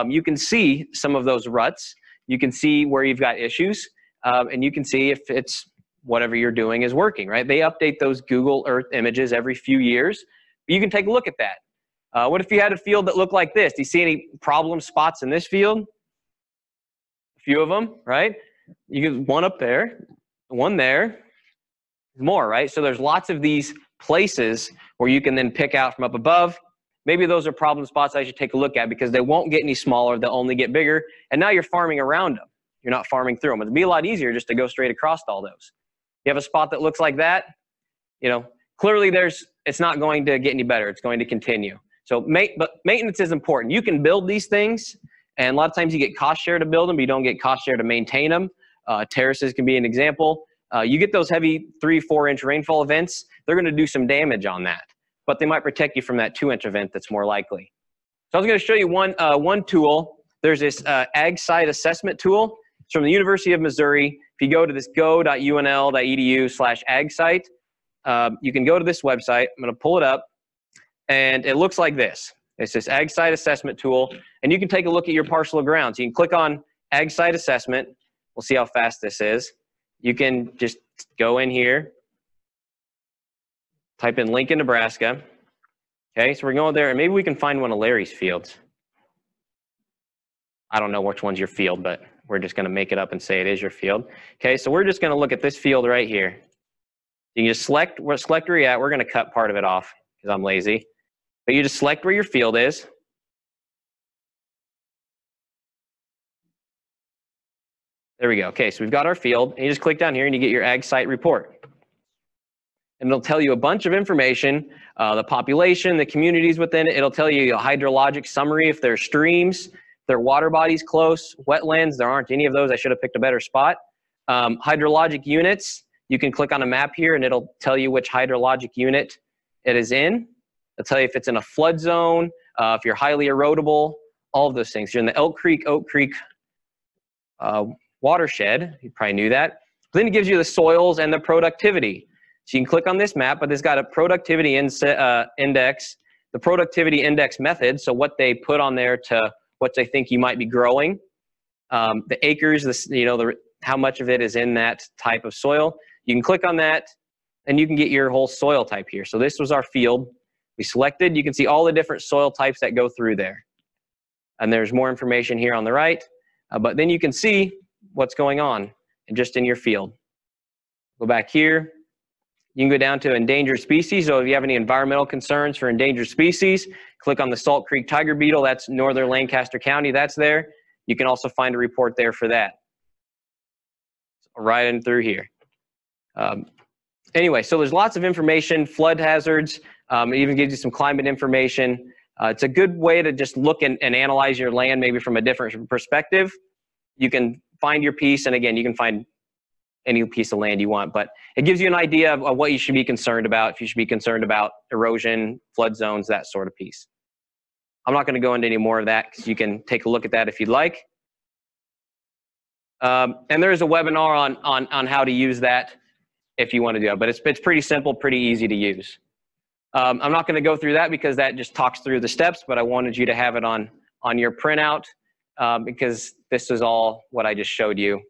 You can see some of those ruts. You can see where you've got issues, and you can see if it's whatever you're doing is working, right? They update those Google Earth images every few years. You can take a look at that. What if you had a field that looked like this? Do you see any problem spots in this field? A few of them, right? You get one up there, one there, more, right? So there's lots of these places where you can then pick out from up above. Maybe those are problem spots I should take a look at because they won't get any smaller, they'll only get bigger. And now you're farming around them. You're not farming through them. It'd be a lot easier just to go straight across all those. You have a spot that looks like that, you know, clearly it's not going to get any better. It's going to continue. So but maintenance is important. You can build these things, and a lot of times you get cost share to build them, but you don't get cost share to maintain them. Terraces can be an example. You get those heavy 3-4 inch rainfall events, they're going to do some damage on that, but they might protect you from that 2-inch event that's more likely. So I was going to show you one tool. There's this ag site assessment tool. It's from the University of Missouri. If you go to this go.unl.edu/ag site, you can go to this website. I'm going to pull it up, and it looks like this. It's this ag site assessment tool, and you can take a look at your parcel of ground. So you can click on ag site assessment. We'll see how fast this is. You can just go in here, type in Lincoln, Nebraska. Okay, so we're going there, and maybe we can find one of Larry's fields. I don't know which one's your field, but we're just going to make it up and say it is your field. Okay, so we're just going to look at this field right here. You can just select where you're at. We're going to cut part of it off because I'm lazy. But you just select where your field is. There we go. Okay, so we've got our field. And you just click down here and you get your ag site report. And it'll tell you a bunch of information, the population, the communities within it. It'll tell you a hydrologic summary if there are streams, there are water bodies close, wetlands. There aren't any of those. I should have picked a better spot. Hydrologic units. You can click on a map here and it'll tell you which hydrologic unit it is in. It'll tell you if it's in a flood zone, if you're highly erodible, all of those things. You're in the Oak Creek watershed. You probably knew that. But then it gives you the soils and the productivity. So you can click on this map, but it's got a productivity index, the productivity index method. So what they put on there to what they think you might be growing, the acres, how much of it is in that type of soil. You can click on that and you can get your whole soil type here. So this was our field we selected. You can see all the different soil types that go through there. And there's more information here on the right, but then you can see what's going on just in your field. Go back here. You can go down to endangered species. So if you have any environmental concerns for endangered species, click on the Salt Creek tiger beetle. That's northern Lancaster County. That's there. You can also find a report there for that. Right in through here. Anyway, so there's lots of information, flood hazards. It even gives you some climate information. It's a good way to just look and analyze your land maybe from a different perspective. You can find your piece, and again, you can find any piece of land you want, but it gives you an idea of what you should be concerned about, if you should be concerned about erosion, flood zones, that sort of piece. I'm not going to go into any more of that because you can take a look at that if you'd like. And there is a webinar on how to use that if you want to do it, but it's pretty simple, pretty easy to use. I'm not going to go through that because that just talks through the steps, but I wanted you to have it on your printout because this is all what I just showed you.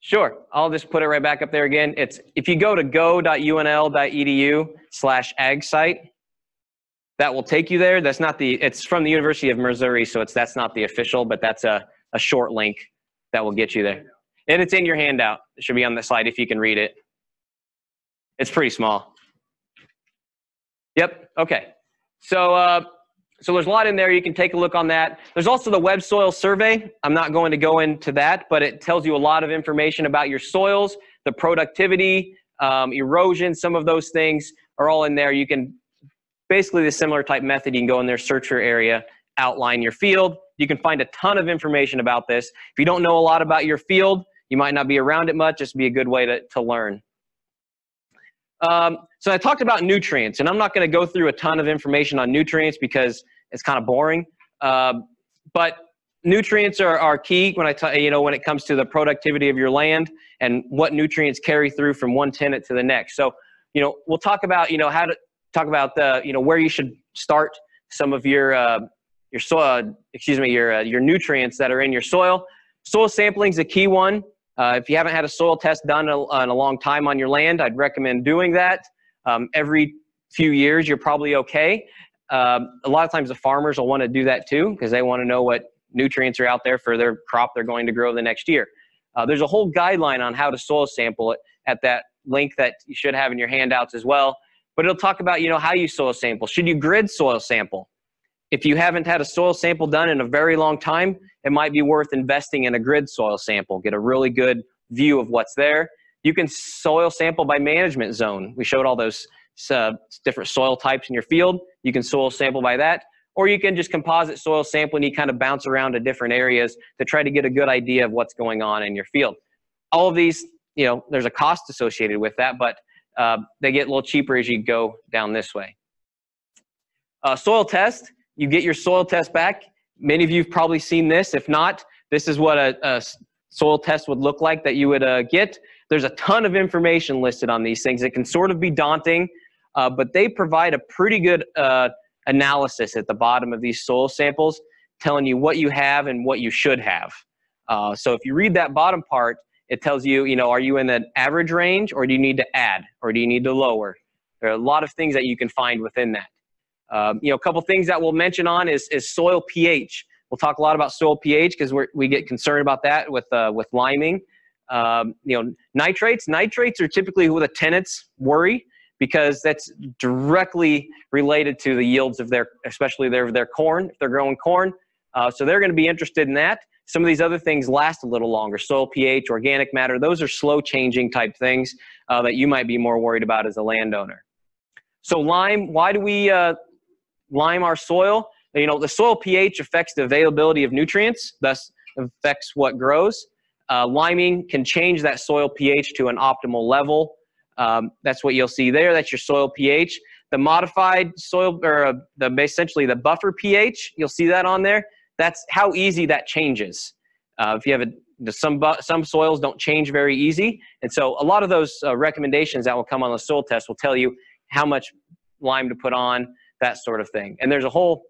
Sure, I'll just put it right back up there again. It's if you go to go.unl.edu/ag-site, that will take you there. That's not it's from the University of Missouri, so that's not the official, but that's a short link that will get you there. And it's in your handout. It should be on the slide if you can read it. It's pretty small. Yep, okay. So there's a lot in there. You can take a look on that. There's also the web soil survey. I'm not going to go into that, but it tells you a lot of information about your soils, the productivity, erosion, some of those things are all in there. You can, basically the similar type method, you can go in there, search your area, outline your field. You can find a ton of information about this. If you don't know a lot about your field, you might not be around it much. This would be a good way to learn. So I talked about nutrients, and I'm not going to go through a ton of information on nutrients because it's kind of boring. But nutrients are key when when it comes to the productivity of your land and what nutrients carry through from one tenant to the next. So, we'll talk about, how to talk about the, where you should start some of your soil, your nutrients that are in your soil. Soil sampling is a key one. If you haven't had a soil test done in a long time on your land, I'd recommend doing that. Every few years, you're probably okay. A lot of times the farmers will want to do that too because they want to know what nutrients are out there for their crop they're going to grow the next year. There's a whole guideline on how to soil sample it at that link that you should have in your handouts as well. But it'll talk about, how you soil sample. Should you grid soil sample? If you haven't had a soil sample done in a very long time, it might be worth investing in a grid soil sample. Get a really good view of what's there. You can soil sample by management zone. We showed all those different soil types in your field. You can soil sample by that. Or you can just composite soil sample and you kind of bounce around to different areas to try to get a good idea of what's going on in your field. All of these, there's a cost associated with that, but they get a little cheaper as you go down this way. Soil test. You get your soil test back. Many of you have probably seen this. If not, this is what a soil test would look like that you would get. There's a ton of information listed on these things. It can sort of be daunting, but they provide a pretty good analysis at the bottom of these soil samples, telling you what you have and what you should have. So if you read that bottom part, it tells you, are you in the average range, or do you need to add, or do you need to lower? There are a lot of things that you can find within that. A couple things that we'll mention on is soil pH. We'll talk a lot about soil pH because we get concerned about that with liming. Nitrates are typically who the tenants worry because that's directly related to the yields of especially their corn, if they're growing corn. So they're going to be interested in that. Some of these other things last a little longer. Soil pH, organic matter, those are slow changing type things that you might be more worried about as a landowner. So lime, why do we lime our soil? The soil pH affects the availability of nutrients, thus affects what grows. Liming can change that soil pH to an optimal level. That's what you'll see there. That's your soil pH. The modified soil, or essentially the buffer pH, you'll see that on there. That's how easy that changes. If you have some soils don't change very easy, and so a lot of those recommendations that will come on the soil test will tell you how much lime to put on, that sort of thing. And there's a whole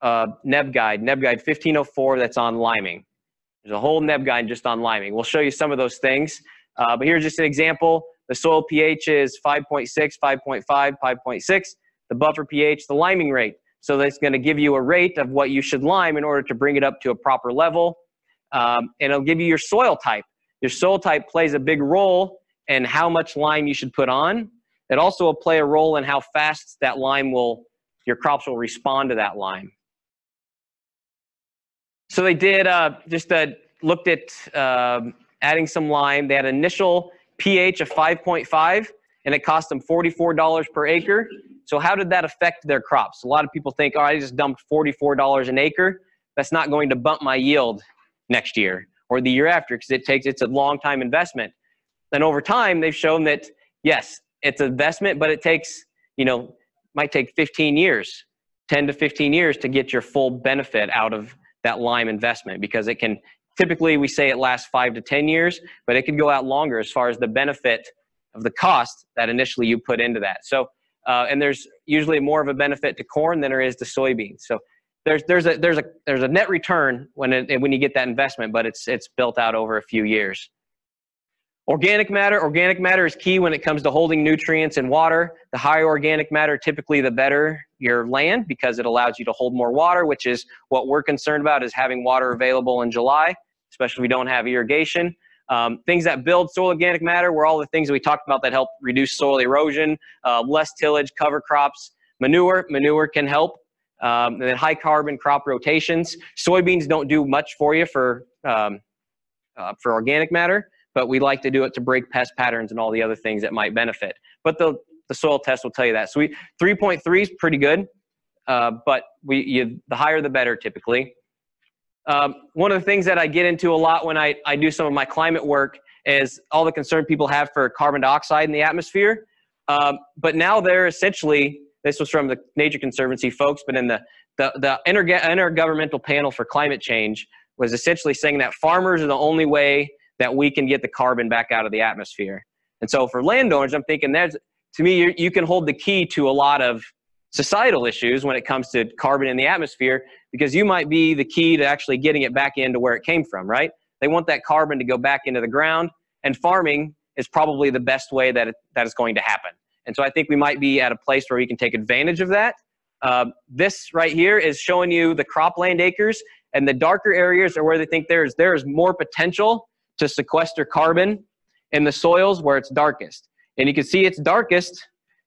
NEB guide 1504 that's on liming. There's a whole NEB guide just on liming. We'll show you some of those things. But here's just an example. The soil pH is 5.6, 5.5, 5.6. The buffer pH, the liming rate. So that's going to give you a rate of what you should lime in order to bring it up to a proper level. And it'll give you your soil type. Your soil type plays a big role in how much lime you should put on. It also will play a role in how fast that your crops will respond to that lime. So they did looked at adding some lime. They had initial pH of 5.5. and it cost them $44 per acre. So how did that affect their crops? A lot of people think, oh, I just dumped $44 an acre. That's not going to bump my yield next year or the year after, because it's a long time investment. And over time, they've shown that, yes, it's an investment, but it takes, might take 15 years, 10 to 15 years to get your full benefit out of that lime investment, because it can, typically we say it lasts 5 to 10 years, but it could go out longer as far as the benefit of the cost that initially you put into that. So, and there's usually more of a benefit to corn than there is to soybeans. So there's a net return when you get that investment, but it's built out over a few years. Organic matter is key when it comes to holding nutrients in water. The higher organic matter, typically the better your land, because it allows you to hold more water, which is what we're concerned about, is having water available in July, especially if we don't have irrigation. Things that build soil organic matter were all the things that we talked about that help reduce soil erosion, less tillage, cover crops, manure can help, and then high carbon crop rotations. Soybeans don't do much for you for organic matter, but we like to do it to break pest patterns and all the other things that might benefit. But the soil test will tell you that. So 3.3 is pretty good, but the higher the better typically. One of the things that I get into a lot when I do some of my climate work is all the concern people have for carbon dioxide in the atmosphere. But now they're essentially, this was from the Nature Conservancy folks, but in the Intergovernmental Panel for Climate Change was essentially saying that farmers are the only way that we can get the carbon back out of the atmosphere. And so for landowners, I'm thinking to me, you can hold the key to a lot of societal issues when it comes to carbon in the atmosphere, because you might be the key to actually getting it back into where it came from, right? They want that carbon to go back into the ground, and farming is probably the best way that is going to happen. And so I think we might be at a place where we can take advantage of that. This right here is showing you the cropland acres, and the darker areas are where they think there is more potential to sequester carbon in the soils where it's darkest. And you can see it's darkest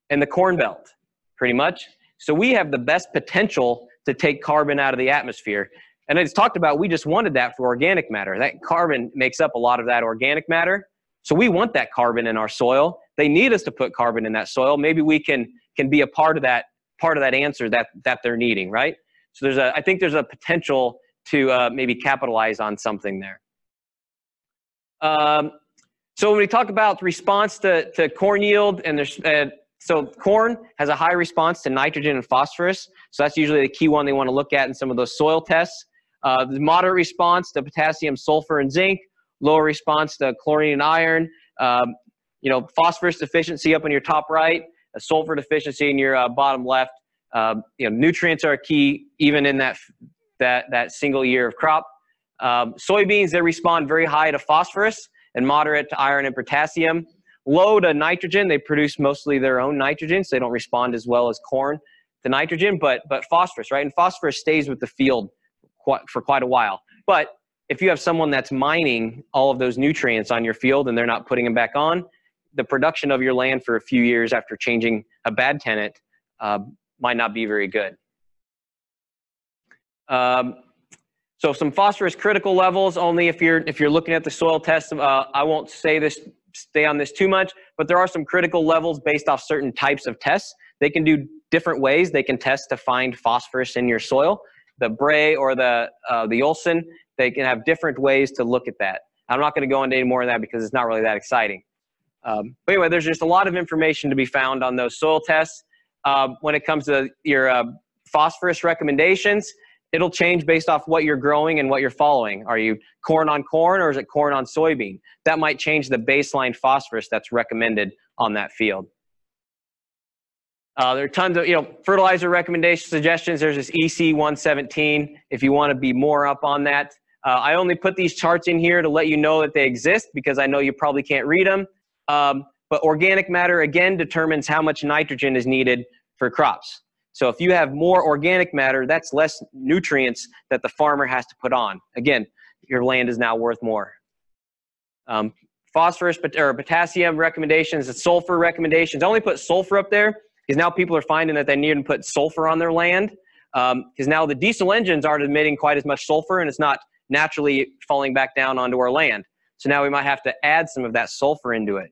in the Corn Belt, pretty much. So we have the best potential to take carbon out of the atmosphere. And it's talked about, we just wanted that for organic matter. That carbon makes up a lot of that organic matter. So we want that carbon in our soil. They need us to put carbon in that soil. Maybe we can be a part of that answer that they're needing, right? So I think there's a potential to maybe capitalize on something there. So when we talk about response to corn yield, and so corn has a high response to nitrogen and phosphorus. So that's usually the key one they want to look at in some of those soil tests. The moderate response to potassium, sulfur, and zinc. Lower response to chlorine and iron. Phosphorus deficiency up in your top right. A sulfur deficiency in your bottom left. Nutrients are key even in that single year of crop. Soybeans, they respond very high to phosphorus and moderate to iron and potassium. Low to nitrogen, they produce mostly their own nitrogen, so they don't respond as well as corn to nitrogen, but phosphorus, right? And phosphorus stays with the field for quite a while. But if you have someone that's mining all of those nutrients on your field and they're not putting them back on, the production of your land for a few years after changing a bad tenant might not be very good. So some phosphorus critical levels, only if you're looking at the soil test. I won't stay on this too much, but there are some critical levels based off certain types of tests. They can do different ways. They can test to find phosphorus in your soil. The Bray or the Olson, they can have different ways to look at that. I'm not going to go into any more of that because it's not really that exciting. But anyway, there's just a lot of information to be found on those soil tests. When it comes to your phosphorus recommendations, it'll change based off what you're growing and what you're following. Are you corn on corn, or is it corn on soybean? That might change the baseline phosphorus that's recommended on that field. There are tons of fertilizer recommendation suggestions. There's this EC 117 if you want to be more up on that. I only put these charts in here to let you know that they exist, because I know you probably can't read them. But organic matter, again, determines how much nitrogen is needed for crops. So if you have more organic matter, that's less nutrients that the farmer has to put on. Again, your land is now worth more. Phosphorus or potassium recommendations, and sulfur recommendations. I only put sulfur up there because now people are finding that they need to put sulfur on their land, because now the diesel engines aren't emitting quite as much sulfur, and it's not naturally falling back down onto our land. So now we might have to add some of that sulfur into it.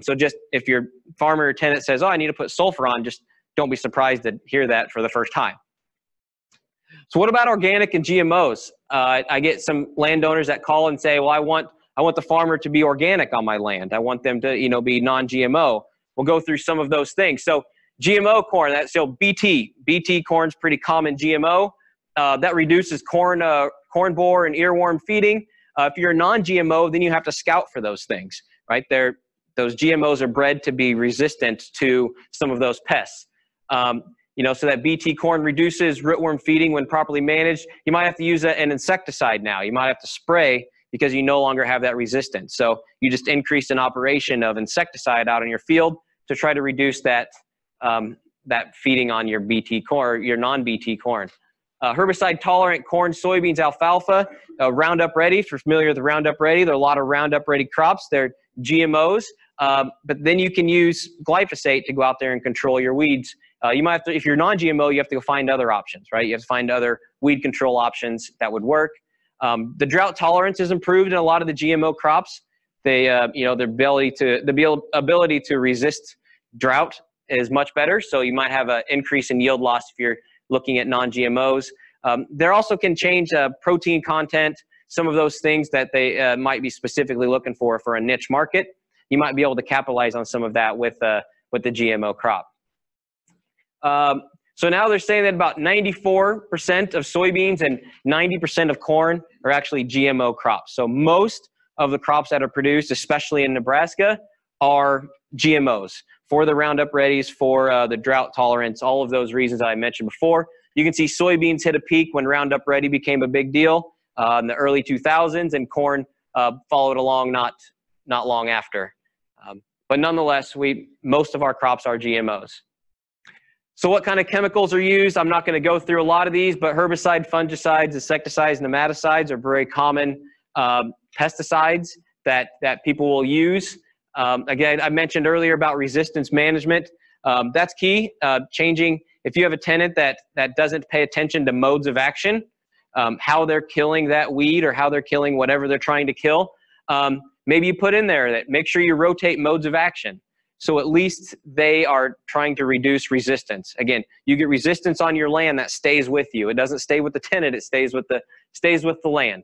So just if your farmer or tenant says, oh, I need to put sulfur on, just don't be surprised to hear that for the first time. So what about organic and GMOs? I get some landowners that call and say, well, I want the farmer to be organic on my land. I want them to, be non-GMO. We'll go through some of those things. So GMO corn, BT corn's pretty common GMO. That reduces corn borer and earworm feeding. If you're a non-GMO, then you have to scout for those things, right? Those GMOs are bred to be resistant to some of those pests. So that BT corn reduces rootworm feeding when properly managed. You might have to use an insecticide now. You might have to spray because you no longer have that resistance. So you just increase an operation of insecticide out in your field to try to reduce that feeding on your BT corn, your non-BT corn. Herbicide tolerant corn, soybeans, alfalfa, Roundup Ready. If you're familiar with Roundup Ready, there are a lot of Roundup Ready crops. They're GMOs, but then you can use glyphosate to go out there and control your weeds. You might have to, if you're non-GMO, you have to go find other options, right? You have to find other weed control options that would work. The drought tolerance is improved in a lot of the GMO crops. They, the ability to resist drought is much better. So you might have an increase in yield loss if you're looking at non-GMOs. There also can change protein content, some of those things that they might be specifically looking for a niche market. You might be able to capitalize on some of that with the GMO crop. So now they're saying that about 94% of soybeans and 90% of corn are actually GMO crops. So most of the crops that are produced, especially in Nebraska, are GMOs for the Roundup Readies, for the drought tolerance, all of those reasons I mentioned before. You can see soybeans hit a peak when Roundup Ready became a big deal in the early 2000s, and corn followed along not long after. But nonetheless, most of our crops are GMOs. So what kind of chemicals are used? I'm not going to go through a lot of these, but herbicide, fungicides, insecticides, nematicides are very common pesticides that people will use. Again, I mentioned earlier about resistance management. That's key. If you have a tenant that doesn't pay attention to modes of action, how they're killing that weed or how they're killing whatever they're trying to kill, maybe you put in there that make sure you rotate modes of action. So at least they are trying to reduce resistance. Again, you get resistance on your land that stays with you. It doesn't stay with the tenant, it stays with the land.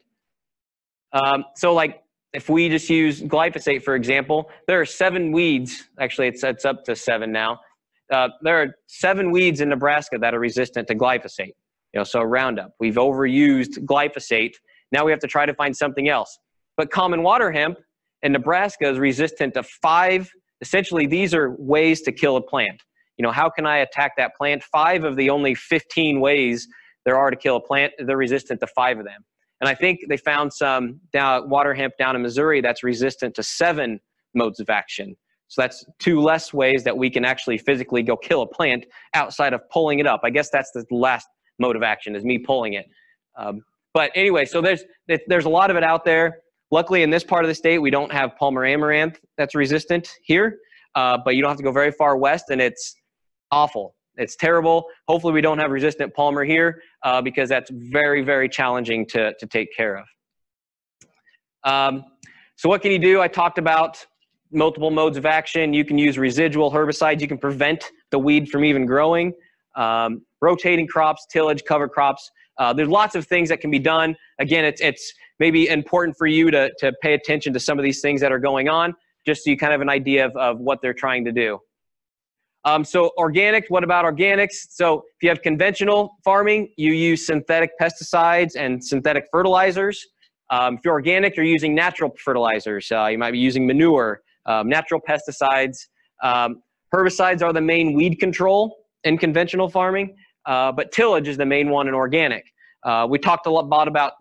So like if we just use glyphosate, for example, there are 7 weeds, actually it's up to 7 now. There are 7 weeds in Nebraska that are resistant to glyphosate. So Roundup, we've overused glyphosate. Now we have to try to find something else. But common water hemp in Nebraska is resistant to 5. Essentially, these are ways to kill a plant. How can I attack that plant? 5 of the only 15 ways there are to kill a plant, they're resistant to 5 of them. And I think they found some water hemp down in Missouri that's resistant to 7 modes of action. So that's 2 less ways that we can actually physically go kill a plant outside of pulling it up. I guess that's the last mode of action, is me pulling it. But anyway, so there's a lot of it out there. Luckily, in this part of the state, we don't have Palmer amaranth that's resistant here, but you don't have to go very far west, and it's awful. It's terrible. Hopefully, we don't have resistant Palmer here because that's very, very challenging to take care of. So what can you do? I talked about multiple modes of action. You can use residual herbicides. You can prevent the weed from even growing. Rotating crops, tillage, cover crops. There's lots of things that can be done. Again, it's maybe important for you to pay attention to some of these things that are going on, just so you kind of have an idea of what they're trying to do. So organic, what about organics? So if you have conventional farming, you use synthetic pesticides and synthetic fertilizers. If you're organic, you're using natural fertilizers. You might be using manure, natural pesticides. Herbicides are the main weed control in conventional farming, but tillage is the main one in organic. We talked a lot about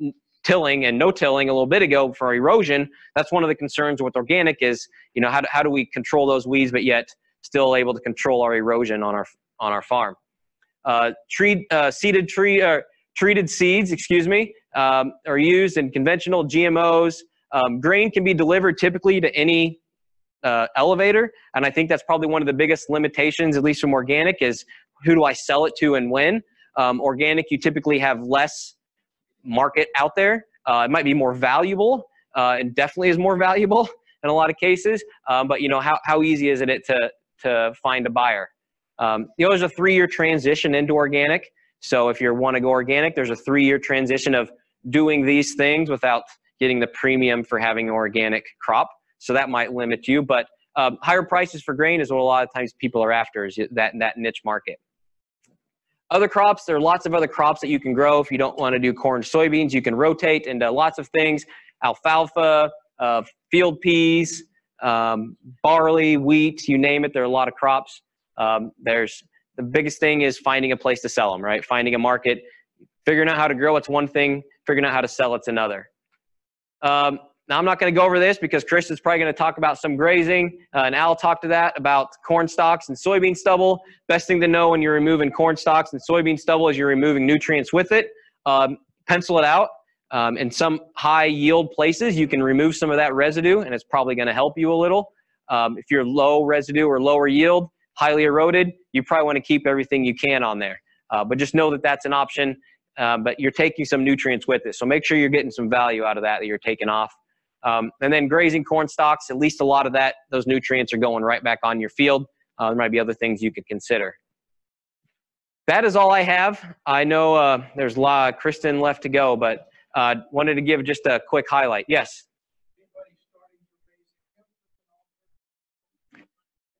tilling and no tilling a little bit ago for erosion. That's one of the concerns with organic is, how do we control those weeds, but yet still able to control our erosion on our farm. Treated seeds, are used in conventional GMOs. Grain can be delivered typically to any elevator, and I think that's probably one of the biggest limitations, at least from organic, is who do I sell it to and when. Organic, you typically have less market out there. It might be more valuable, and definitely is more valuable in a lot of cases. But you know, how easy is it to find a buyer? You know, there's a 3-year transition into organic. So if you want to go organic, there's a 3-year transition of doing these things without getting the premium for having an organic crop. So that might limit you, but higher prices for grain is what a lot of times people are after, is that niche market. Other crops, there are lots of other crops that you can grow. If you don't want to do corn, soybeans, you can rotate into lots of things: alfalfa, field peas, barley, wheat, you name it. There are a lot of crops. The biggest thing is finding a place to sell them, right? Finding a market. Figuring out how to grow, it's one thing. Figuring out how to sell, it's another. Now, I'm not going to go over this because Kristen's probably going to talk about some grazing, and Al talked to that about corn stalks and soybean stubble. Best thing to know when you're removing corn stalks and soybean stubble is you're removing nutrients with it. Pencil it out. In some high yield places, you can remove some of that residue, and it's probably going to help you a little. If you're low residue or lower yield, highly eroded, you probably want to keep everything you can on there. But just know that that's an option, but you're taking some nutrients with it. So make sure you're getting some value out of that you're taking off. And then grazing corn stalks, at least a lot of those nutrients are going right back on your field. There might be other things you could consider. That is all I have. I know there's a lot of Kristen left to go, but wanted to give just a quick highlight. Yes?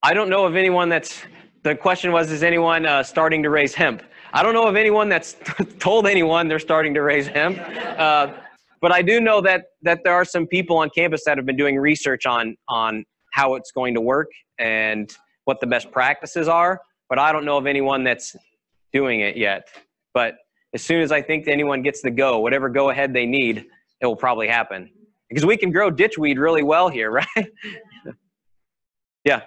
I don't know of anyone the question was, is anyone starting to raise hemp? I don't know of anyone that's told anyone they're starting to raise hemp. But I do know that there are some people on campus that have been doing research on how it's going to work and what the best practices are. But I don't know of anyone that's doing it yet. But as soon as I think anyone gets the go, whatever go ahead they need, it will probably happen. Because we can grow ditchweed really well here, right? Yeah.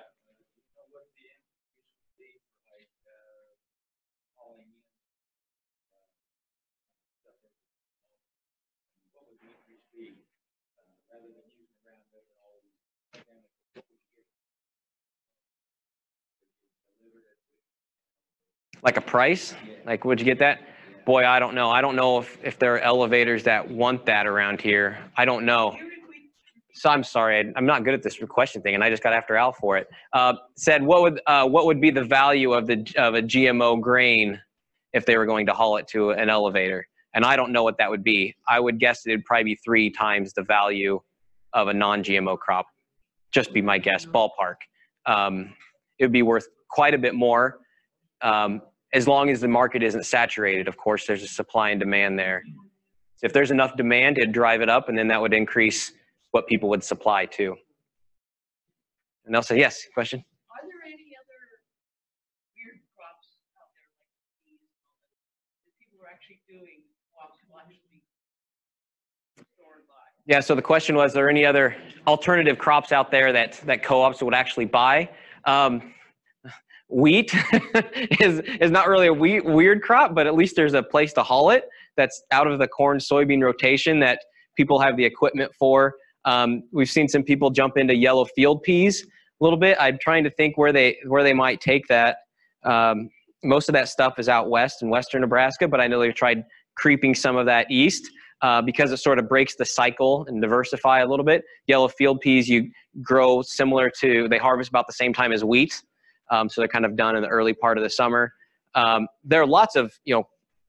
Like a price? Like, would you get that? Boy, I don't know. I don't know if there are elevators that want that around here. I don't know. So I'm sorry, I'm not good at this question thing, and I just got after Al for it. Said, what would be the value of a GMO grain if they were going to haul it to an elevator? And I don't know what that would be. I would guess it'd probably be 3 times the value of a non-GMO crop. Just be my guess, ballpark. It would be worth quite a bit more. As long as the market isn't saturated. Of course, there's a supply and demand there. So if there's enough demand, it'd drive it up, and then that would increase what people would supply to. And they'll say, yes, question? Are there any other weird crops out there like peas that people are actually doing crops will actually be stored by? Yeah, so the question was, are there any other alternative crops out there that co-ops would actually buy? Wheat is not really a weird crop, but at least there's a place to haul it that's out of the corn soybean rotation that people have the equipment for. We've seen some people jump into yellow field peas a little bit. I'm trying to think where they might take that. Most of that stuff is out west in western Nebraska, but I know they've tried creeping some of that east because it sort of breaks the cycle and diversify a little bit. Yellow field peas you grow similar to, they harvest about the same time as wheat. So they're kind of done in the early part of the summer. There are lots of,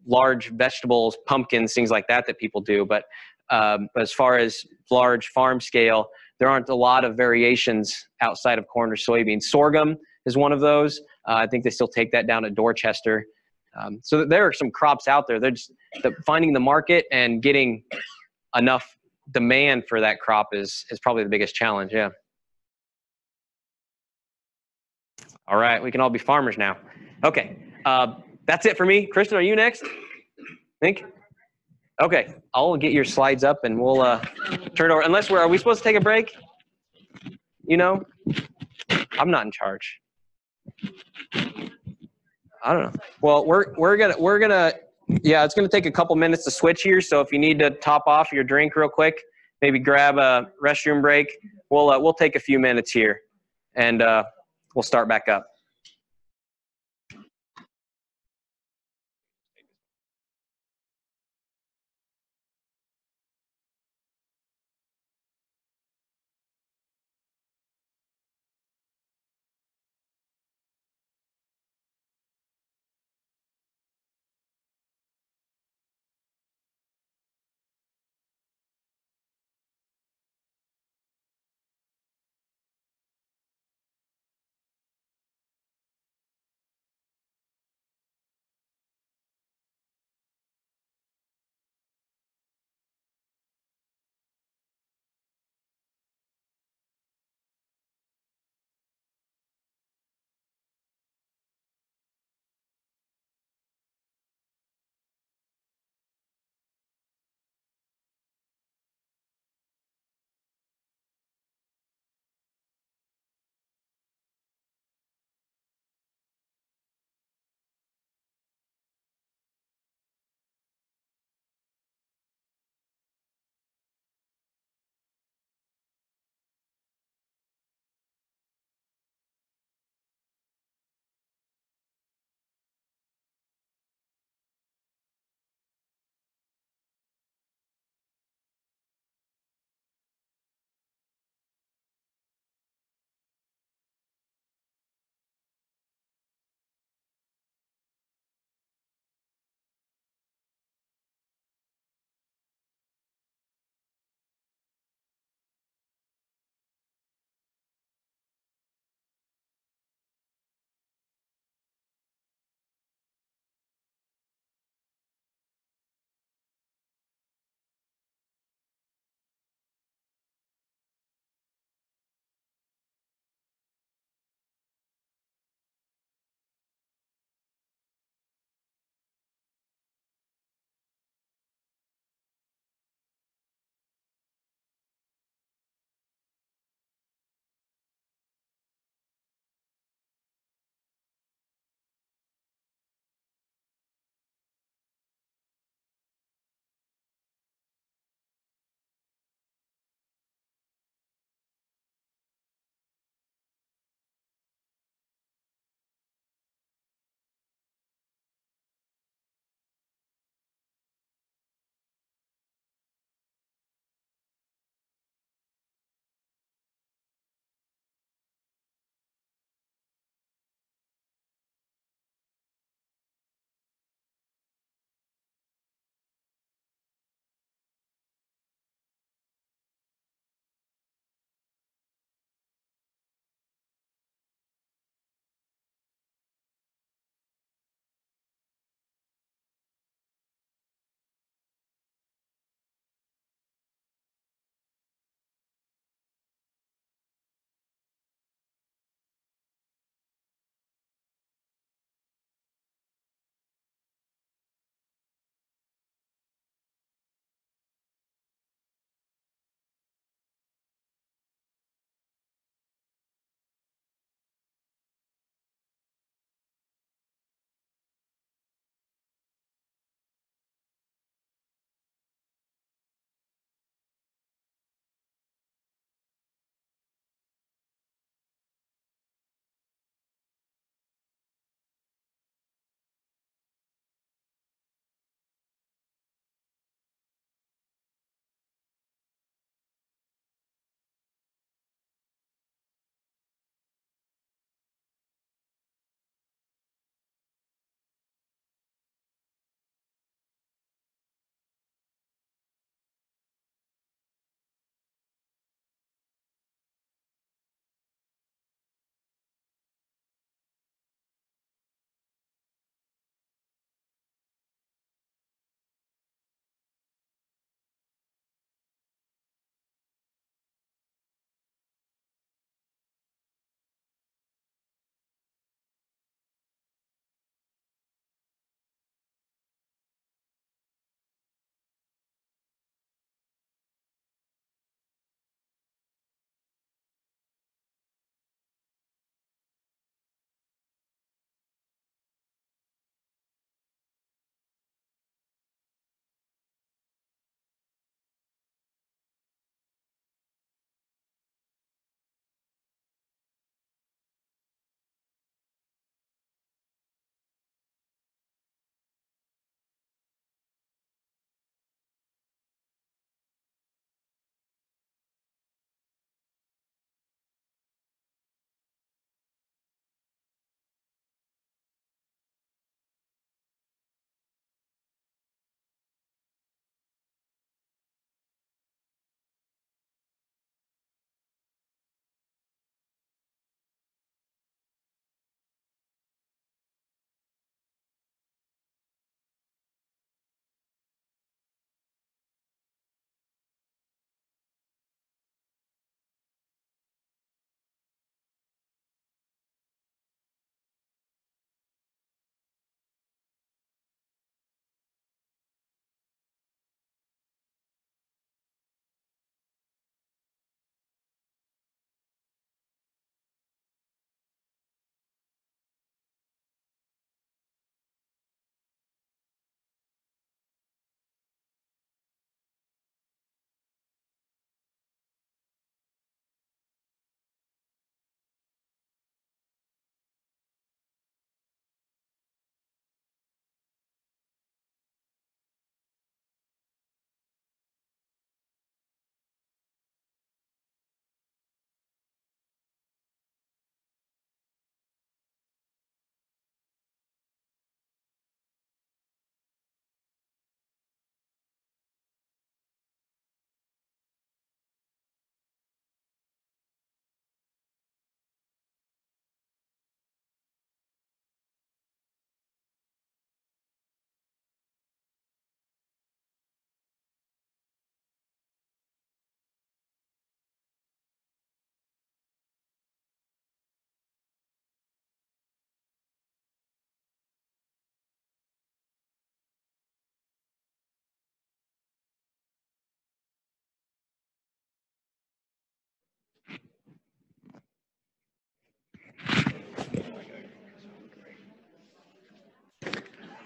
large vegetables, pumpkins, things like that people do. But as far as large farm scale, there aren't a lot of variations outside of corn or soybeans. Sorghum is one of those. I think they still take that down at Dorchester. So there are some crops out there. They're just finding the market and getting enough demand for that crop is probably the biggest challenge. Yeah. All right, we can all be farmers now. Okay, that's it for me. Kristen, are you next? Think? Okay, I'll get your slides up and we'll turn it over. Unless are we supposed to take a break? I'm not in charge. I don't know. Well, we're gonna yeah, it's gonna take a couple minutes to switch here. So if you need to top off your drink real quick, maybe grab a restroom break. We'll take a few minutes here, and we'll start back up.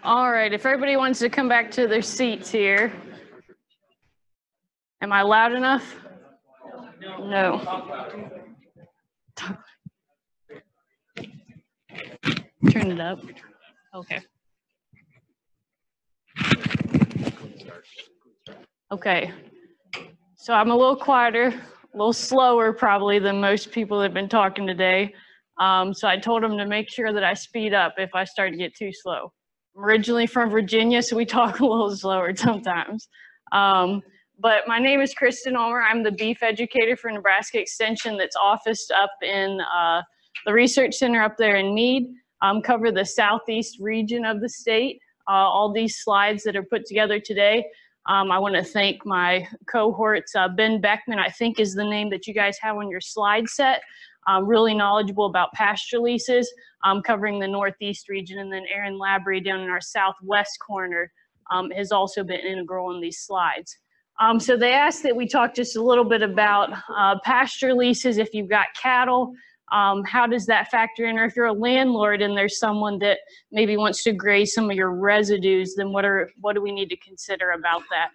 All right, if everybody wants to come back to their seats here. Am I loud enough? No. Turn it up. Okay. Okay. So I'm a little quieter, a little slower probably than most people that have been talking today. So I told them to make sure that I speed up if I start to get too slow. I'm originally from Virginia, so we talk a little slower sometimes. But my name is Kristen Ulmer. I'm the beef educator for Nebraska Extension that's officed up in the research center up there in Meade. Cover the southeast region of the state. All these slides that are put together today, I want to thank my cohorts. Ben Beckman, I think, is the name that you guys have on your slide set. Really knowledgeable about pasture leases, covering the northeast region, and then Aaron Labrie down in our southwest corner has also been integral in these slides. So they asked that we talk just a little bit about pasture leases. If you've got cattle, how does that factor in? Or if you're a landlord and there's someone that maybe wants to graze some of your residues, then what do we need to consider about that?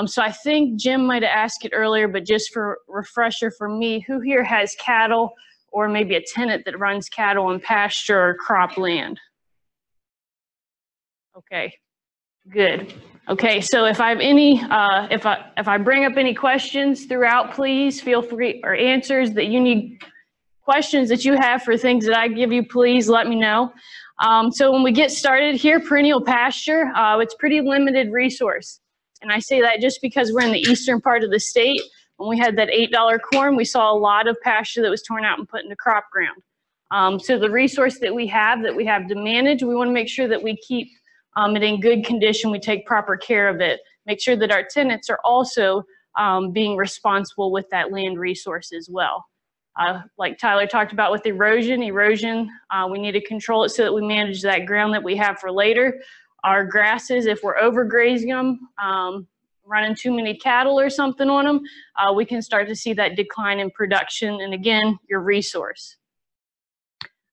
So I think Jim might have asked it earlier, but just for refresher for me, who here has cattle or maybe a tenant that runs cattle on pasture or crop land? Okay, good. Okay, so if I have any, if I bring up any questions throughout, please feel free, or answers that you need, questions that you have for things that I give you, please let me know. So when we get started here, perennial pasture, it's pretty limited resource. And I say that just because we're in the eastern part of the state. When we had that $8 corn, we saw a lot of pasture that was torn out and put into crop ground. So the resource that we have to manage, we want to make sure that we keep it in good condition, we take proper care of it, make sure that our tenants are also being responsible with that land resource as well. Like Tyler talked about with erosion, we need to control it so that we manage that ground that we have for later. Our grasses, if we're overgrazing them, running too many cattle or something on them, we can start to see that decline in production, and again, your resource.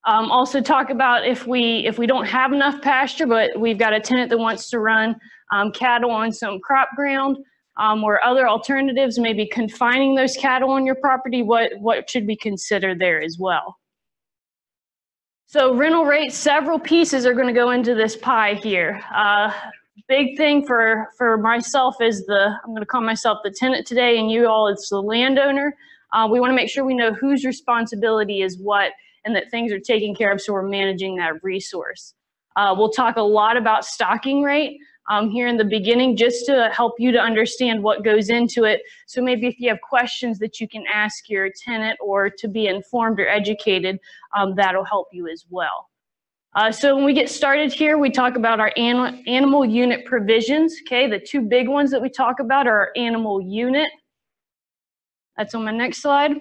Also talk about if we don't have enough pasture, but we've got a tenant that wants to run cattle on some crop ground, or other alternatives, maybe confining those cattle on your property, what should we consider there as well? So rental rates, several pieces are going to go into this pie here. Big thing for myself is I'm going to call myself the tenant today, and you all it's the landowner. We want to make sure we know whose responsibility is what, and that things are taken care of so we're managing that resource. We'll talk a lot about stocking rate here in the beginning, just to help you to understand what goes into it. So maybe if you have questions that you can ask your tenant or to be informed or educated, that'll help you as well. So when we get started here, we talk about our animal unit provisions. Okay, the two big ones that we talk about are our animal unit. That's on my next slide.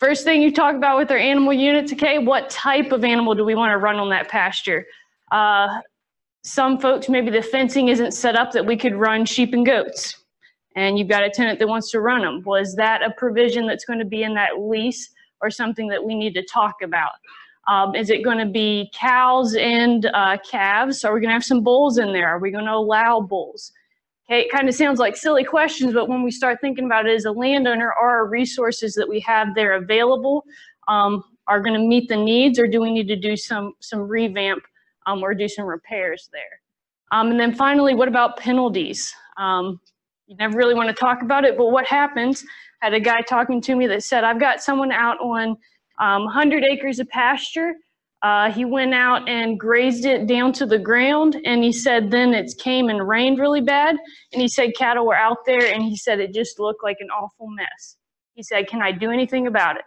First thing you talk about with our animal units, okay, what type of animal do we want to run on that pasture? Some folks, maybe the fencing isn't set up that we could run sheep and goats, and you've got a tenant that wants to run them. Was that a provision that's going to be in that lease or something that we need to talk about? Is it going to be cows and calves? Are we going to have some bulls in there? Are we going to allow bulls? Okay, it kind of sounds like silly questions, but when we start thinking about it as a landowner, are our resources that we have there available are going to meet the needs, or do we need to do some revamp or do some repairs there? And then finally, what about penalties? You never really want to talk about it, but what happens? I had a guy talking to me that said, I've got someone out on 100 acres of pasture. He went out and grazed it down to the ground, and he said then it came and rained really bad, and he said cattle were out there, and he said it just looked like an awful mess. He said, can I do anything about it?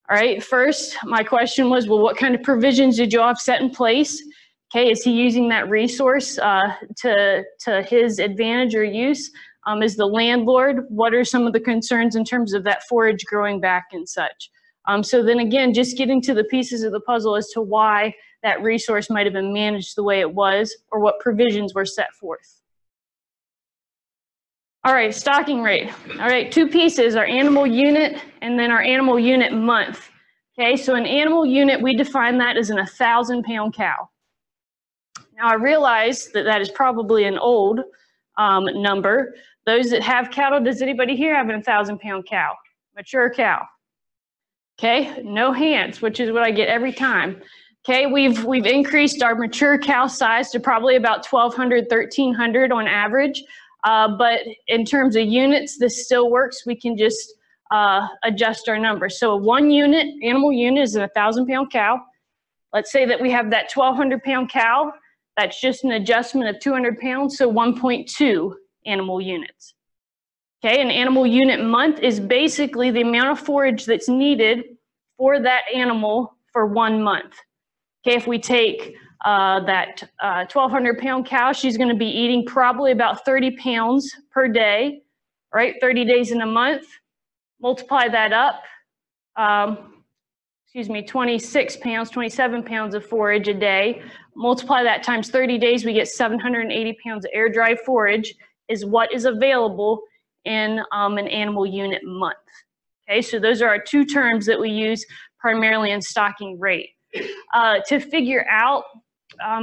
All right, first, my question was, well, what kind of provisions did you all have set in place? Okay, is he using that resource to his advantage or use? As the landlord, what are some of the concerns in terms of that forage growing back and such? So then again, just getting to the pieces of the puzzle as to why that resource might have been managed the way it was, or what provisions were set forth. All right, stocking rate. All right, two pieces, our animal unit and then our animal unit month. Okay, so an animal unit, we define that as an 1,000-pound cow. Now I realize that that is probably an old number. Those that have cattle, does anybody here have a 1,000-pound cow? Mature cow? Okay, no hands, which is what I get every time. Okay, we've increased our mature cow size to probably about 1,200, 1,300 on average. But in terms of units, this still works. We can just adjust our numbers. So a 1 unit, animal unit is a 1,000-pound cow. Let's say that we have that 1,200-pound cow. That's just an adjustment of 200 pounds, so 1.2 animal units. Okay, an animal unit month is basically the amount of forage that's needed for that animal for 1 month. Okay, if we take that 1,200-pound cow, she's going to be eating probably about 30 pounds per day, right? 30 days in a month. Multiply that up. 26 pounds, 27 pounds of forage a day. Multiply that times 30 days, we get 780 pounds of air-dry forage is what is available in an animal unit month. Okay, so those are our 2 terms that we use primarily in stocking rate. To figure out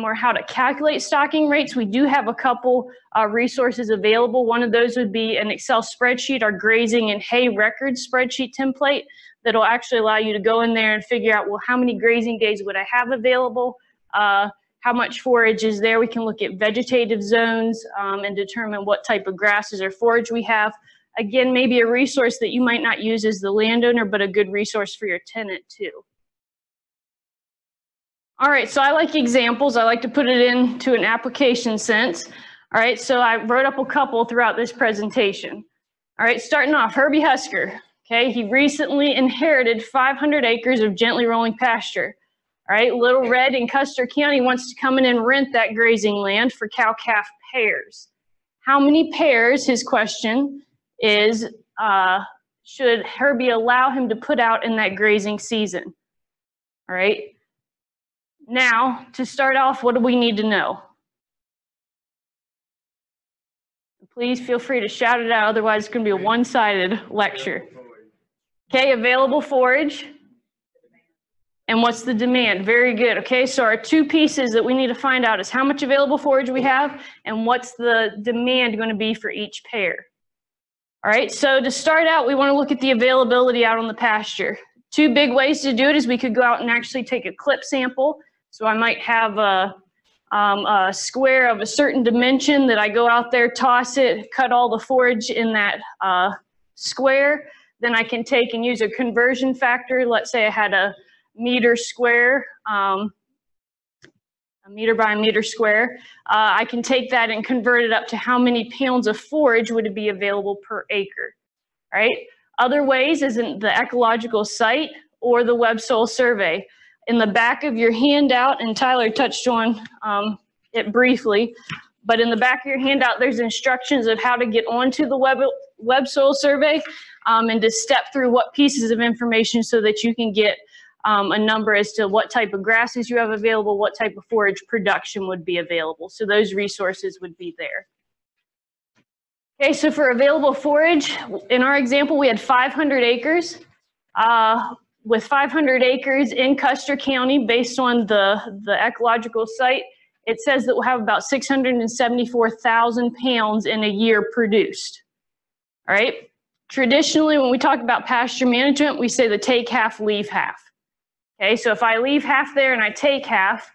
or how to calculate stocking rates, we do have a couple resources available. One of those would be an Excel spreadsheet, our grazing and hay records spreadsheet template that'll actually allow you to go in there and figure out, well, how many grazing days would I have available? How much forage is there? We can look at vegetative zones and determine what type of grasses or forage we have. Again, maybe a resource that you might not use as the landowner, but a good resource for your tenant too. All right, so I like examples. I like to put it into an application sense. All right, so I wrote up a couple throughout this presentation. All right, starting off, Herbie Husker. Okay, he recently inherited 500 acres of gently rolling pasture. All right, Little Red in Custer County wants to come in and rent that grazing land for cow-calf pairs. How many pairs, his question is, should Herbie allow him to put out in that grazing season? All right, now to start off, what do we need to know? Please feel free to shout it out, otherwise it's going to be a one-sided lecture. Okay, available forage. And what's the demand? Very good. Okay, so our 2 pieces that we need to find out is how much available forage we have and what's the demand going to be for each pair. All right, so to start out, we want to look at the availability out on the pasture. 2 big ways to do it is we could go out and actually take a clip sample. So I might have a square of a certain dimension that I go out there, toss it, cut all the forage in that square. Then I can take and use a conversion factor. Let's say I had a meter square, a meter by a meter square. I can take that and convert it up to how many pounds of forage would be available per acre. All right. Other ways is in the ecological site or the web soil survey. In the back of your handout, and Tyler touched on it briefly, but in the back of your handout, there's instructions of how to get onto the web soil survey and to step through what pieces of information so that you can get a number as to what type of grasses you have available, what type of forage production would be available. So those resources would be there. Okay, so for available forage, in our example, we had 500 acres. With 500 acres in Custer County, based on the ecological site, it says that we'll have about 674,000 pounds in a year produced. All right. Traditionally, when we talk about pasture management, we say the take half, leave half. Okay, so if I leave half there and I take half,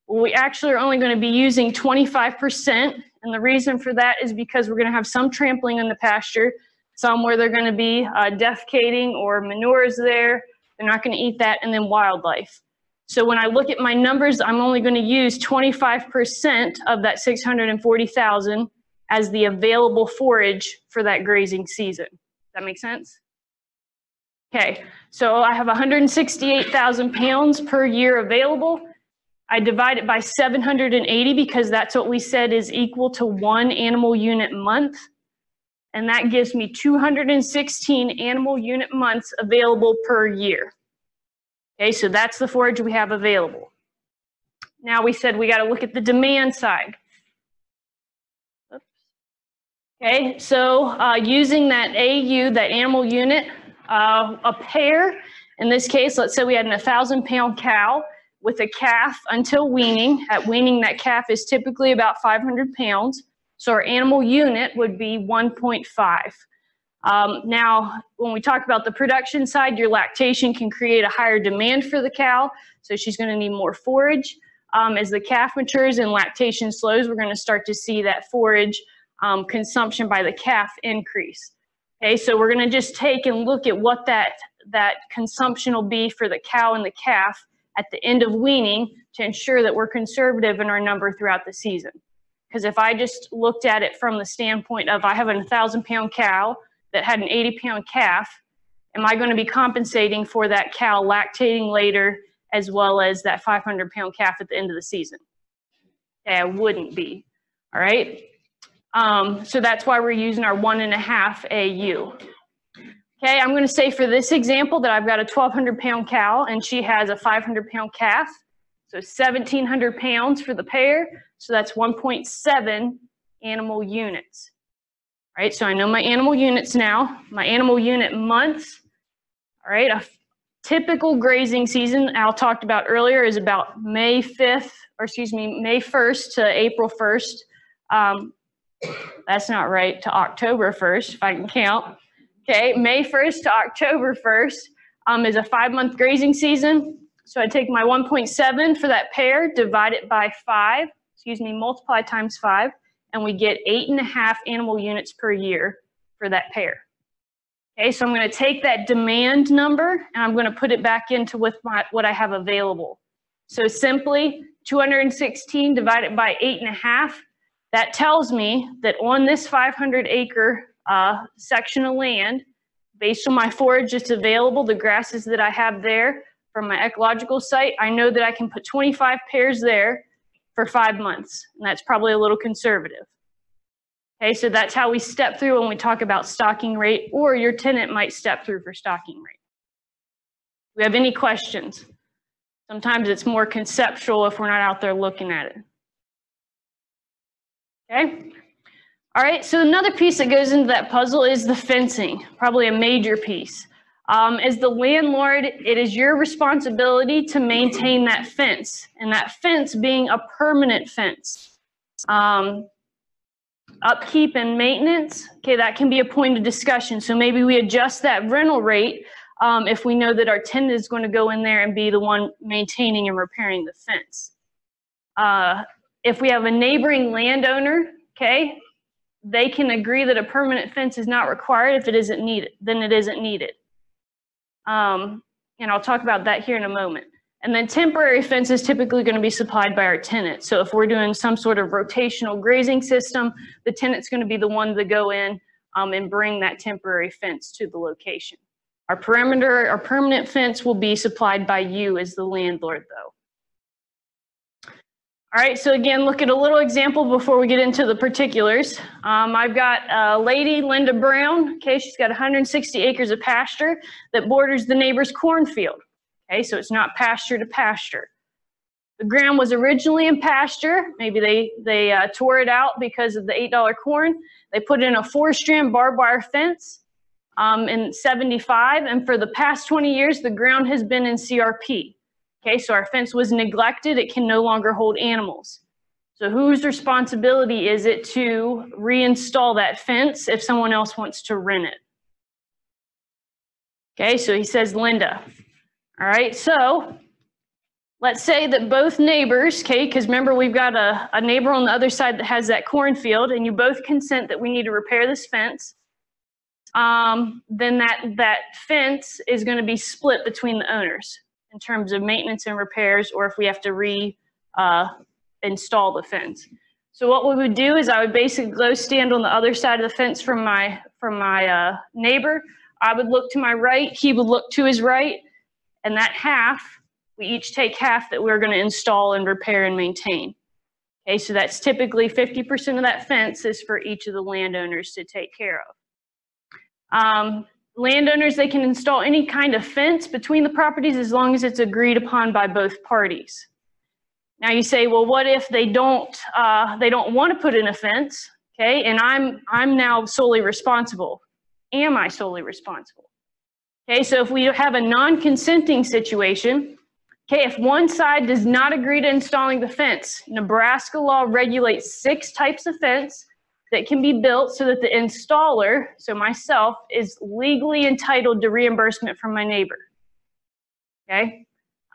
well, we actually are only going to be using 25%. And the reason for that is because we're going to have some trampling in the pasture, some where they're going to be defecating or manures there. They're not going to eat that, and then wildlife. So when I look at my numbers, I'm only going to use 25% of that 640,000 as the available forage for that grazing season. Does that make sense? Okay, so I have 168,000 pounds per year available. I divide it by 780 because that's what we said is equal to 1 animal unit month. And that gives me 216 animal unit months available per year. Okay, so that's the forage we have available. Now we said we got to look at the demand side. Oops. Okay, so using that AU, that animal unit, a pair, in this case, let's say we had an 1,000-pound cow, with a calf until weaning. At weaning, that calf is typically about 500 pounds. So our animal unit would be 1.5. Now, when we talk about the production side, your lactation can create a higher demand for the cow. So she's going to need more forage. As the calf matures and lactation slows, we're going to start to see that forage consumption by the calf increase. Okay, so we're going to just take and look at what that consumption will be for the cow and the calf at the end of weaning to ensure that we're conservative in our number throughout the season. Because if I just looked at it from the standpoint of I have a 1,000-pound cow that had an 80-pound calf, am I going to be compensating for that cow lactating later as well as that 500-pound calf at the end of the season? Okay, I wouldn't be, all right? So that's why we're using our 1.5 AU. Okay, I'm going to say for this example that I've got a 1,200-pound cow and she has a 500-pound calf. So 1,700 pounds for the pair. So that's 1.7 animal units. All right, so I know my animal units now. My animal unit months. All right, a typical grazing season Al talked about earlier is about May 1st to April 1st. That's not right, to October 1st, if I can count. Okay, May 1st to October 1st is a 5-month grazing season. So I take my 1.7 for that pair, divide it by 5, multiply times 5, and we get 8.5 animal units per year for that pair. Okay, so I'm going to take that demand number and I'm going to put it back into with what I have available. So simply 216 divided by 8.5, that tells me that on this 500-acre section of land, based on my forage that's available, the grasses that I have there from my ecological site, I know that I can put 25 pairs there for 5 months, and that's probably a little conservative. Okay, so that's how we step through when we talk about stocking rate, or your tenant might step through for stocking rate. Do we have any questions? Sometimes it's more conceptual if we're not out there looking at it. Okay. All right, so another piece that goes into that puzzle is the fencing, probably a major piece. As the landlord, it is your responsibility to maintain that fence, and that fence being a permanent fence. Upkeep and maintenance, okay, that can be a point of discussion. So maybe we adjust that rental rate if we know that our tenant is going to go in there and be the one maintaining and repairing the fence. If we have a neighboring landowner, okay, they can agree that a permanent fence is not required. If it isn't needed, then it isn't needed. And I'll talk about that here in a moment. And then temporary fence is typically going to be supplied by our tenant. So if we're doing some sort of rotational grazing system, the tenant's going to be the one to go in and bring that temporary fence to the location. Our perimeter, our permanent fence will be supplied by you as the landlord, though. All right, so again, look at a little example before we get into the particulars. I've got a lady, Linda Brown. Okay, she's got 160 acres of pasture that borders the neighbor's cornfield. Okay, so it's not pasture to pasture. The ground was originally in pasture. Maybe they tore it out because of the $8 corn. They put in a 4-strand barbed wire fence in '75, and for the past 20 years, the ground has been in CRP. Okay, so our fence was neglected. It can no longer hold animals. So whose responsibility is it to reinstall that fence if someone else wants to rent it? Okay, so he says Linda. All right, so let's say that both neighbors, okay, because remember we've got a neighbor on the other side that has that cornfield, and you both consent that we need to repair this fence. Then that fence is going to be split between the owners in terms of maintenance and repairs, or if we have to install the fence. So what we would do is I would basically go stand on the other side of the fence from my neighbor. I would look to my right, he would look to his right, and that half, we each take half that we're going to install and repair and maintain. Okay, so that's typically 50% of that fence is for each of the landowners to take care of. Landowners, they can install any kind of fence between the properties as long as it's agreed upon by both parties. Now you say, well, what if they don't want to put in a fence? Okay, and I'm now solely responsible. Am I solely responsible? Okay, so if we have a non-consenting situation, Okay, if one side does not agree to installing the fence, Nebraska law regulates 6 types of fence that can be built so that the installer, so myself, is legally entitled to reimbursement from my neighbor. Okay,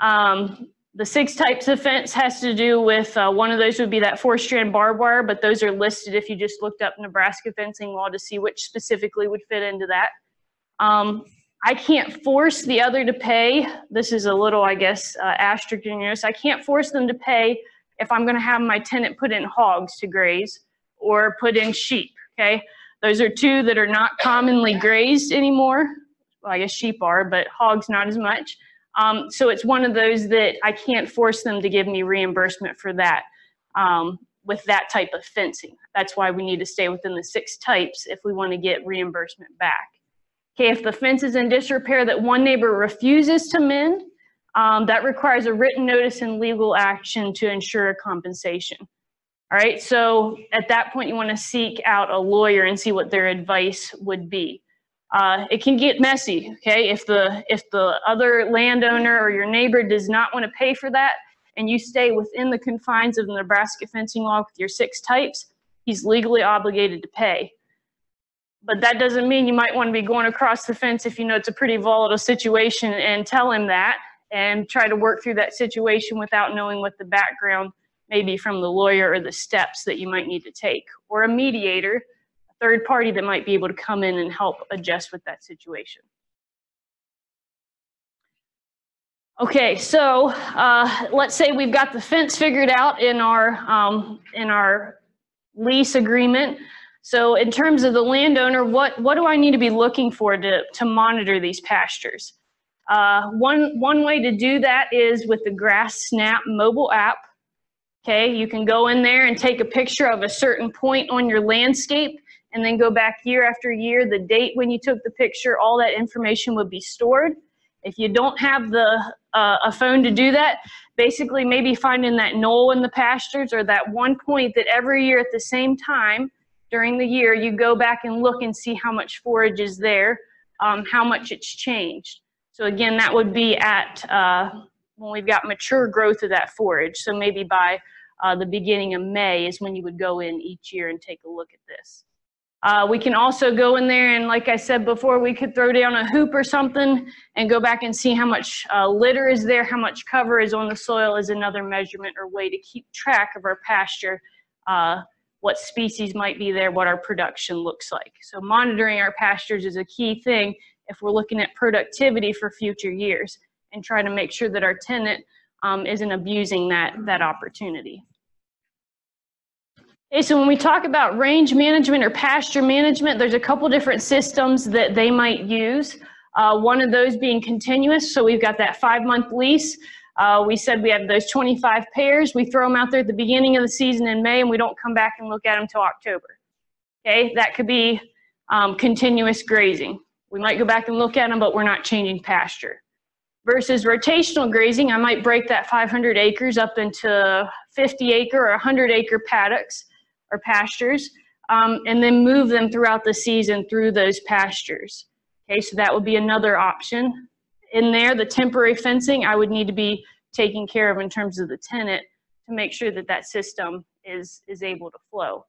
the 6 types of fence has to do with, one of those would be that 4-strand barbed wire, but those are listed if you just looked up Nebraska fencing law to see which specifically would fit into that. I can't force the other to pay. This is a little, I guess, asterisk in yours. I can't force them to pay if I'm gonna have my tenant put in hogs to graze or put in sheep, okay? Those are 2 that are not commonly grazed anymore. Well, I guess sheep are, but hogs not as much. So it's one of those that I can't force them to give me reimbursement for that with that type of fencing. That's why we need to stay within the 6 types if we want to get reimbursement back. Okay, if the fence is in disrepair that one neighbor refuses to mend, that requires a written notice and legal action to ensure a compensation. All right, so at that point you want to seek out a lawyer and see what their advice would be. It can get messy, okay? If the other landowner or your neighbor does not want to pay for that and you stay within the confines of the Nebraska fencing law with your 6 types, he's legally obligated to pay. But that doesn't mean you might want to be going across the fence if you know it's a pretty volatile situation and tell him that and try to work through that situation without knowing what the background may be from the lawyer or the steps that you might need to take, or a mediator, a third party that might be able to come in and help adjust with that situation. Okay, so let's say we've got the fence figured out in our lease agreement. So in terms of the landowner, what do I need to be looking for to monitor these pastures? One way to do that is with the Grass Snap mobile app. Okay, you can go in there and take a picture of a certain point on your landscape and then go back year after year, the date when you took the picture, all that information would be stored. If you don't have a phone to do that, basically maybe finding that knoll in the pastures or that one point that every year at the same time during the year, you go back and look and see how much forage is there, how much it's changed. So again, that would be at when we've got mature growth of that forage. So maybe by the beginning of May is when you would go in each year and take a look at this. We can also go in there and, like I said before, we could throw down a hoop or something and go back and see how much litter is there, how much cover is on the soil is another measurement or way to keep track of our pasture, what species might be there, what our production looks like. So monitoring our pastures is a key thing if we're looking at productivity for future years and try to make sure that our tenant isn't abusing that opportunity. Okay, so when we talk about range management or pasture management, there's a couple different systems that they might use. One of those being continuous, so we've got that 5-month lease. We said we have those 25 pairs. We throw them out there at the beginning of the season in May and we don't come back and look at them until October. Okay, that could be continuous grazing. We might go back and look at them, but we're not changing pasture. Versus rotational grazing, I might break that 500 acres up into 50 acre or 100 acre paddocks or pastures, and then move them throughout the season through those pastures. Okay, so that would be another option. In there, the temporary fencing I would need to be taking care of in terms of the tenant to make sure that that system is able to flow.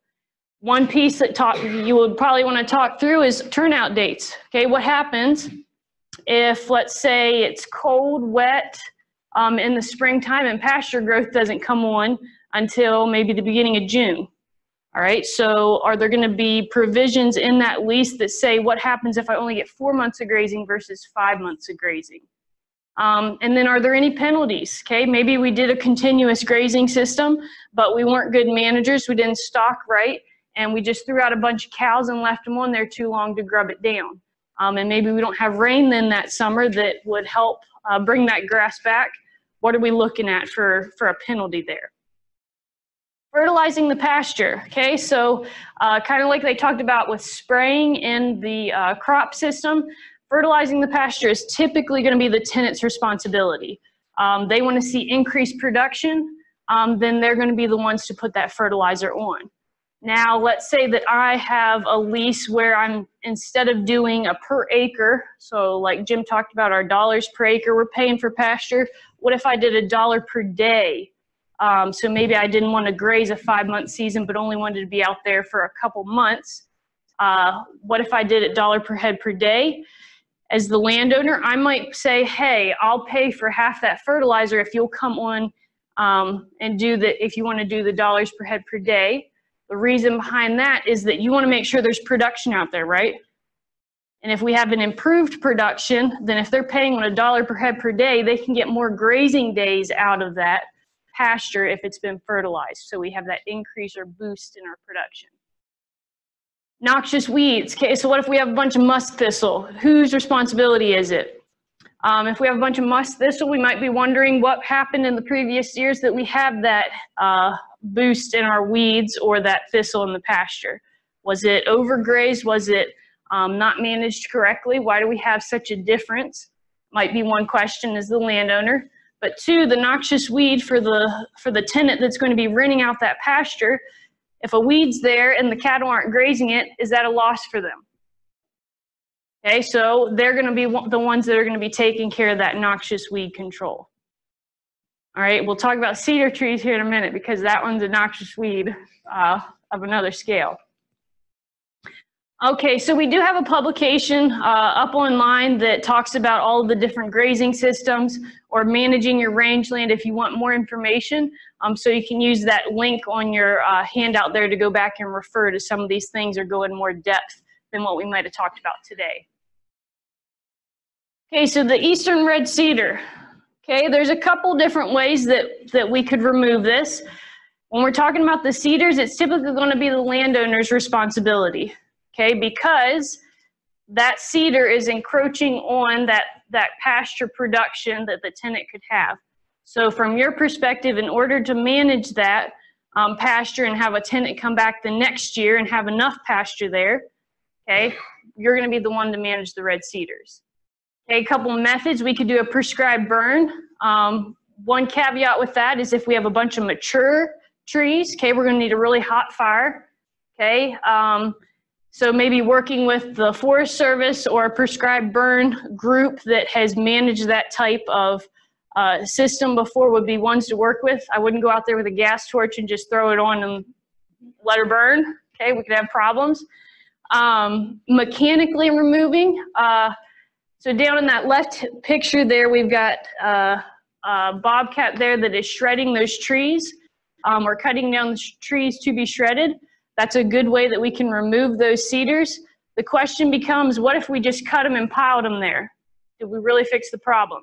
One piece that you would probably want to talk through is turnout dates. Okay, what happens if, let's say, it's cold, wet in the springtime and pasture growth doesn't come on until maybe the beginning of June? All right, so are there going to be provisions in that lease that say what happens if I only get 4 months of grazing versus 5 months of grazing? And then are there any penalties? Okay, maybe we did a continuous grazing system, but we weren't good managers, we didn't stock right, and we just threw out a bunch of cows and left them on there too long to grub it down. And maybe we don't have rain then that summer that would help bring that grass back. What are we looking at for a penalty there? Fertilizing the pasture, okay, so kind of like they talked about with spraying in the crop system, fertilizing the pasture is typically going to be the tenant's responsibility. They want to see increased production, then they're going to be the ones to put that fertilizer on. Now, let's say that I have a lease where I'm, instead of doing a per acre, so like Jim talked about our dollars per acre we're paying for pasture, what if I did $1 per day? So maybe I didn't want to graze a 5-month season, but only wanted to be out there for a couple months. What if I did it $1 per head per day? As the landowner, I might say, hey, I'll pay for half that fertilizer if you'll come on and do the, if you want to do the dollars per head per day. The reason behind that is that you want to make sure there's production out there, right? And if we have an improved production, then if they're paying on $1 per head per day, they can get more grazing days out of that pasture if it's been fertilized. So we have that increase or boost in our production. Noxious weeds. Okay, so what if we have a bunch of musk thistle? Whose responsibility is it? If we have a bunch of musk thistle, we might be wondering what happened in the previous years that we have that boost in our weeds or that thistle in the pasture. Was it overgrazed? Was it not managed correctly? Why do we have such a difference? Might be one question as the landowner. But two, the noxious weed for the tenant that's going to be renting out that pasture, if a weed's there and the cattle aren't grazing it, is that a loss for them? Okay, so they're going to be the ones that are going to be taking care of that noxious weed control. All right, we'll talk about cedar trees here in a minute because that one's a noxious weed of another scale. Okay, so we do have a publication up online that talks about all of the different grazing systems or managing your rangeland if you want more information. So you can use that link on your handout there to go back and refer to some of these things or go in more depth than what we might have talked about today. Okay, so the eastern red cedar. Okay, there's a couple different ways that we could remove this. When we're talking about the cedars, it's typically going to be the landowner's responsibility. Okay, because that cedar is encroaching on that pasture production that the tenant could have. So from your perspective, in order to manage that pasture and have a tenant come back the next year and have enough pasture there, okay, you're going to be the one to manage the red cedars. Okay, a couple methods. We could do a prescribed burn. One caveat with that is if we have a bunch of mature trees, okay, we're going to need a really hot fire. Okay, so maybe working with the Forest Service or a prescribed burn group that has managed that type of system before would be ones to work with. I wouldn't go out there with a gas torch and just throw it on and let her burn. Okay, we could have problems. Mechanically removing. So down in that left picture there, we've got a bobcat there that is shredding those trees or cutting down the trees to be shredded. That's a good way that we can remove those cedars. The question becomes, what if we just cut them and piled them there? Did we really fix the problem?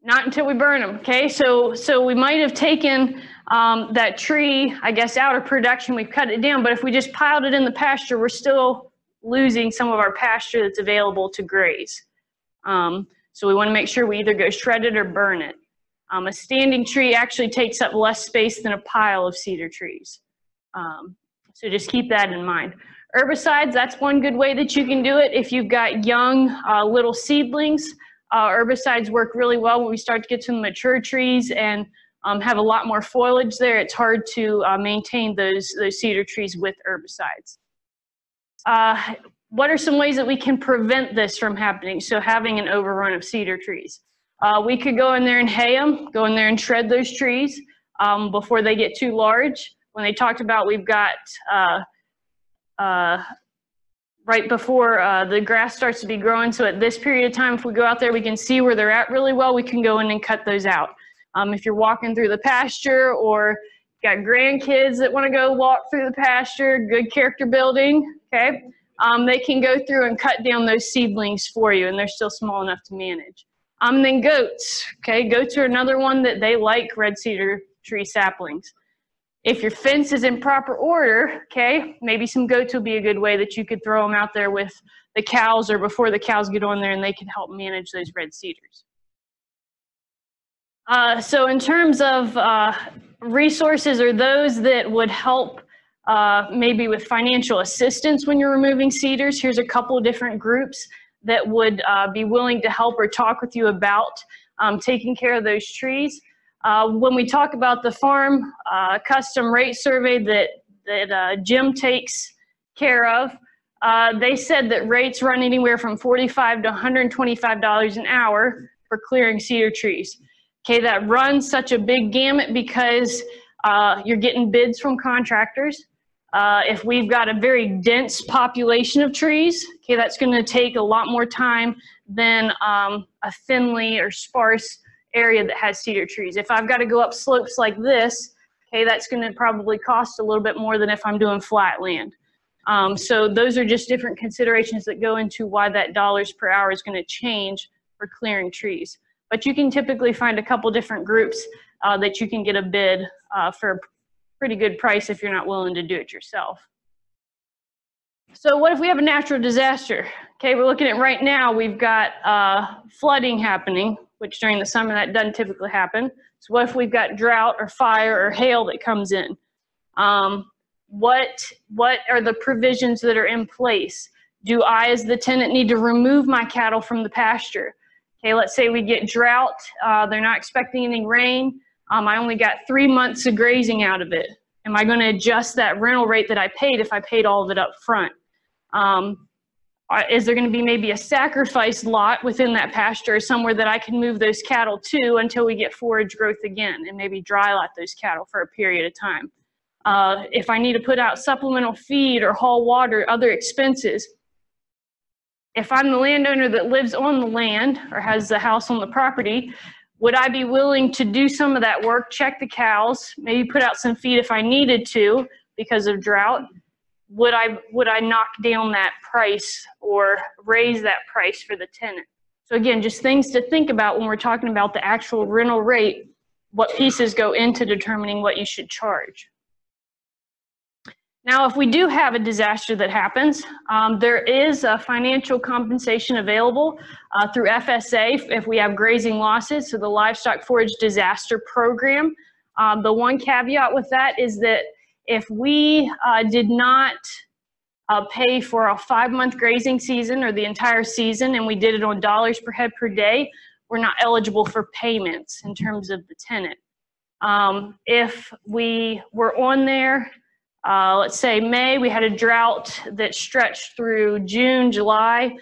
Not until we burn them, okay? So we might have taken that tree, I guess, out of production, we've cut it down, but if we just piled it in the pasture, we're still losing some of our pasture that's available to graze. So we wanna make sure we either go shred it or burn it. A standing tree actually takes up less space than a pile of cedar trees. So just keep that in mind. Herbicides, that's one good way that you can do it. If you've got young little seedlings, herbicides work really well when we start to get to the mature trees and have a lot more foliage there. It's hard to maintain those cedar trees with herbicides. What are some ways that we can prevent this from happening? So having an overrun of cedar trees. We could go in there and hay them, go in there and shred those trees before they get too large. When they talked about we've got right before the grass starts to be growing, so at this period of time, if we go out there, we can see where they're at really well, we can go in and cut those out. If you're walking through the pasture or got grandkids that want to go walk through the pasture, good character building, okay, they can go through and cut down those seedlings for you, and they're still small enough to manage. Then goats, okay, goats are another one that they like red cedar tree saplings. If your fence is in proper order, okay, maybe some goats will be a good way that you could throw them out there with the cows or before the cows get on there and they can help manage those red cedars. So in terms of resources or those that would help maybe with financial assistance when you're removing cedars, here's a couple of different groups that would be willing to help or talk with you about taking care of those trees. When we talk about the farm custom rate survey that Jim takes care of, they said that rates run anywhere from $45 to $125 an hour for clearing cedar trees. Okay, that runs such a big gamut because you're getting bids from contractors. If we've got a very dense population of trees, okay, that's going to take a lot more time than a thinly or sparse area that has cedar trees. If I've got to go up slopes like this, okay, that's going to probably cost a little bit more than if I'm doing flat land. So those are just different considerations that go into why that dollars per hour is going to change for clearing trees. But you can typically find a couple different groups that you can get a bid for a pretty good price if you're not willing to do it yourself. So what if we have a natural disaster? Okay, we're looking at right now, we've got flooding happening, which during the summer that doesn't typically happen. So what if we've got drought or fire or hail that comes in? What are the provisions that are in place? Do I, as the tenant, need to remove my cattle from the pasture? Okay, let's say we get drought, they're not expecting any rain. I only got 3 months of grazing out of it. Am I going to adjust that rental rate that I paid if I paid all of it up front? Is there going to be maybe a sacrifice lot within that pasture or somewhere that I can move those cattle to until we get forage growth again and maybe dry lot those cattle for a period of time? If I need to put out supplemental feed or haul water, other expenses, if I'm the landowner that lives on the land or has the house on the property, would I be willing to do some of that work, check the cows, maybe put out some feed if I needed to because of drought? Would I knock down that price or raise that price for the tenant? So again, just things to think about when we're talking about the actual rental rate, what pieces go into determining what you should charge. Now, if we do have a disaster that happens, there is a financial compensation available through FSA if we have grazing losses, so the Livestock Forage Disaster Program. The one caveat with that is that if we did not pay for a 5-month grazing season or the entire season and we did it on dollars per head per day, we're not eligible for payments in terms of the tenant. If we were on there, let's say May, we had a drought that stretched through June, July.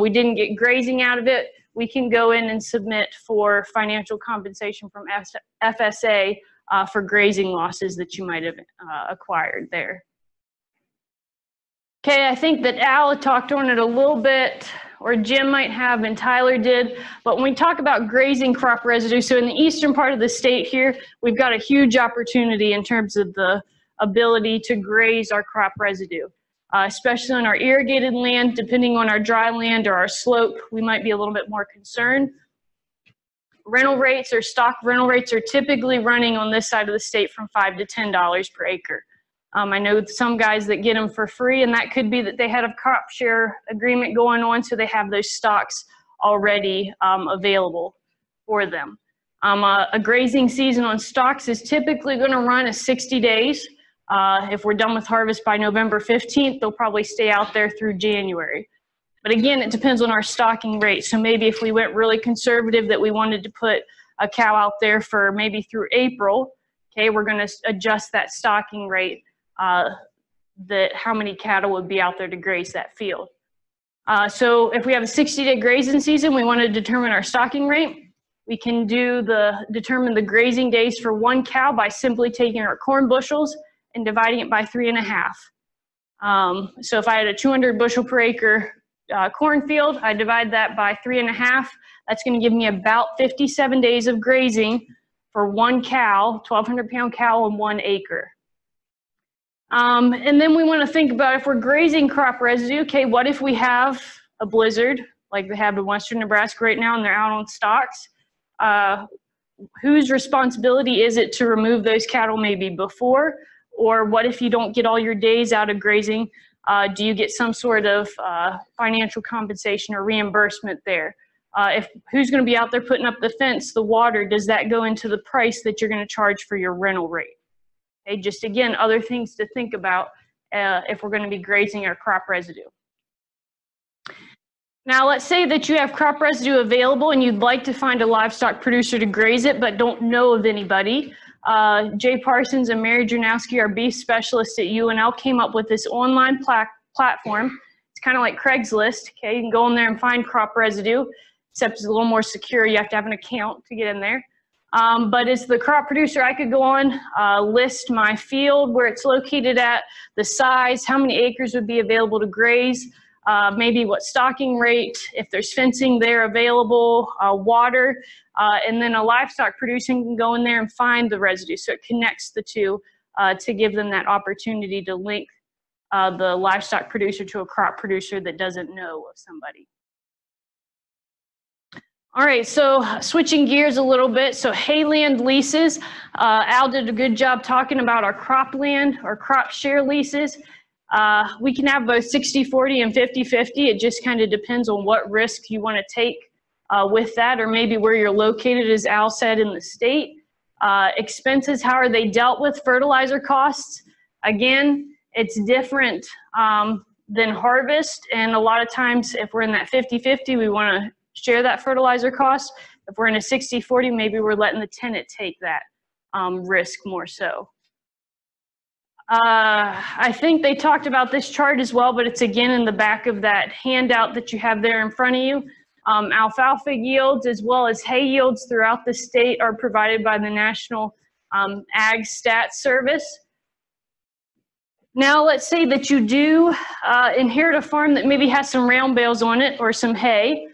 We didn't get grazing out of it. We can go in and submit for financial compensation from FSA for grazing losses that you might have acquired there. Okay, I think that Al talked on it a little bit, or Jim might have, and Tyler did. But when we talk about grazing crop residue, so in the eastern part of the state here, we've got a huge opportunity in terms of the ability to graze our crop residue, especially on our irrigated land. Depending on our dry land or our slope, we might be a little bit more concerned. Rental rates or stock rental rates are typically running on this side of the state from $5 to $10 per acre. I know some guys that get them for free, and that could be that they had a crop share agreement going on, so they have those stocks already available for them. A grazing season on stocks is typically going to run 60 days. If we're done with harvest by November 15th, they'll probably stay out there through January. But again, it depends on our stocking rate. So maybe if we went really conservative that we wanted to put a cow out there for maybe through April, okay, we're going to adjust that stocking rate, that how many cattle would be out there to graze that field. So if we have a 60-day grazing season, we want to determine our stocking rate. We can determine the grazing days for one cow by simply taking our corn bushels and dividing it by 3.5. So if I had a 200 bushel per acre cornfield, I divide that by 3.5. That's going to give me about 57 days of grazing for one cow, 1,200-pound cow on 1 acre. And then we want to think about if we're grazing crop residue, okay, what if we have a blizzard like they have in western Nebraska right now and they're out on stocks? Whose responsibility is it to remove those cattle maybe before? Or what if you don't get all your days out of grazing? Do you get some sort of financial compensation or reimbursement there? Who's going to be out there putting up the fence, the water, does that go into the price that you're going to charge for your rental rate? Okay, just again, other things to think about if we're going to be grazing our crop residue. Now, let's say that you have crop residue available and you'd like to find a livestock producer to graze it, but don't know of anybody. Jay Parsons and Mary Janowski, our beef specialists at UNL, came up with this online platform. It's kind of like Craigslist. Okay, you can go in there and find crop residue, except it's a little more secure. You have to have an account to get in there. But as the crop producer, I could go on, list my field, where it's located at, the size, how many acres would be available to graze, maybe what stocking rate, if there's fencing there available, water, and then a livestock producer can go in there and find the residue. So it connects the two to give them that opportunity to link the livestock producer to a crop producer that doesn't know of somebody. All right, so switching gears a little bit. So hayland leases, Al did a good job talking about our cropland or crop share leases. We can have both 60-40 and 50-50. It just kind of depends on what risk you want to take with that, or maybe where you're located, as Al said, in the state. Expenses, how are they dealt with? Fertilizer costs, again, it's different than harvest, and a lot of times if we're in that 50-50, we want to share that fertilizer cost. If we're in a 60-40, maybe we're letting the tenant take that risk more so. I think they talked about this chart as well, but it's again in the back of that handout that you have there in front of you. Alfalfa yields as well as hay yields throughout the state are provided by the National Ag Stats Service. Now let's say that you do inherit a farm that maybe has some round bales on it or some hay.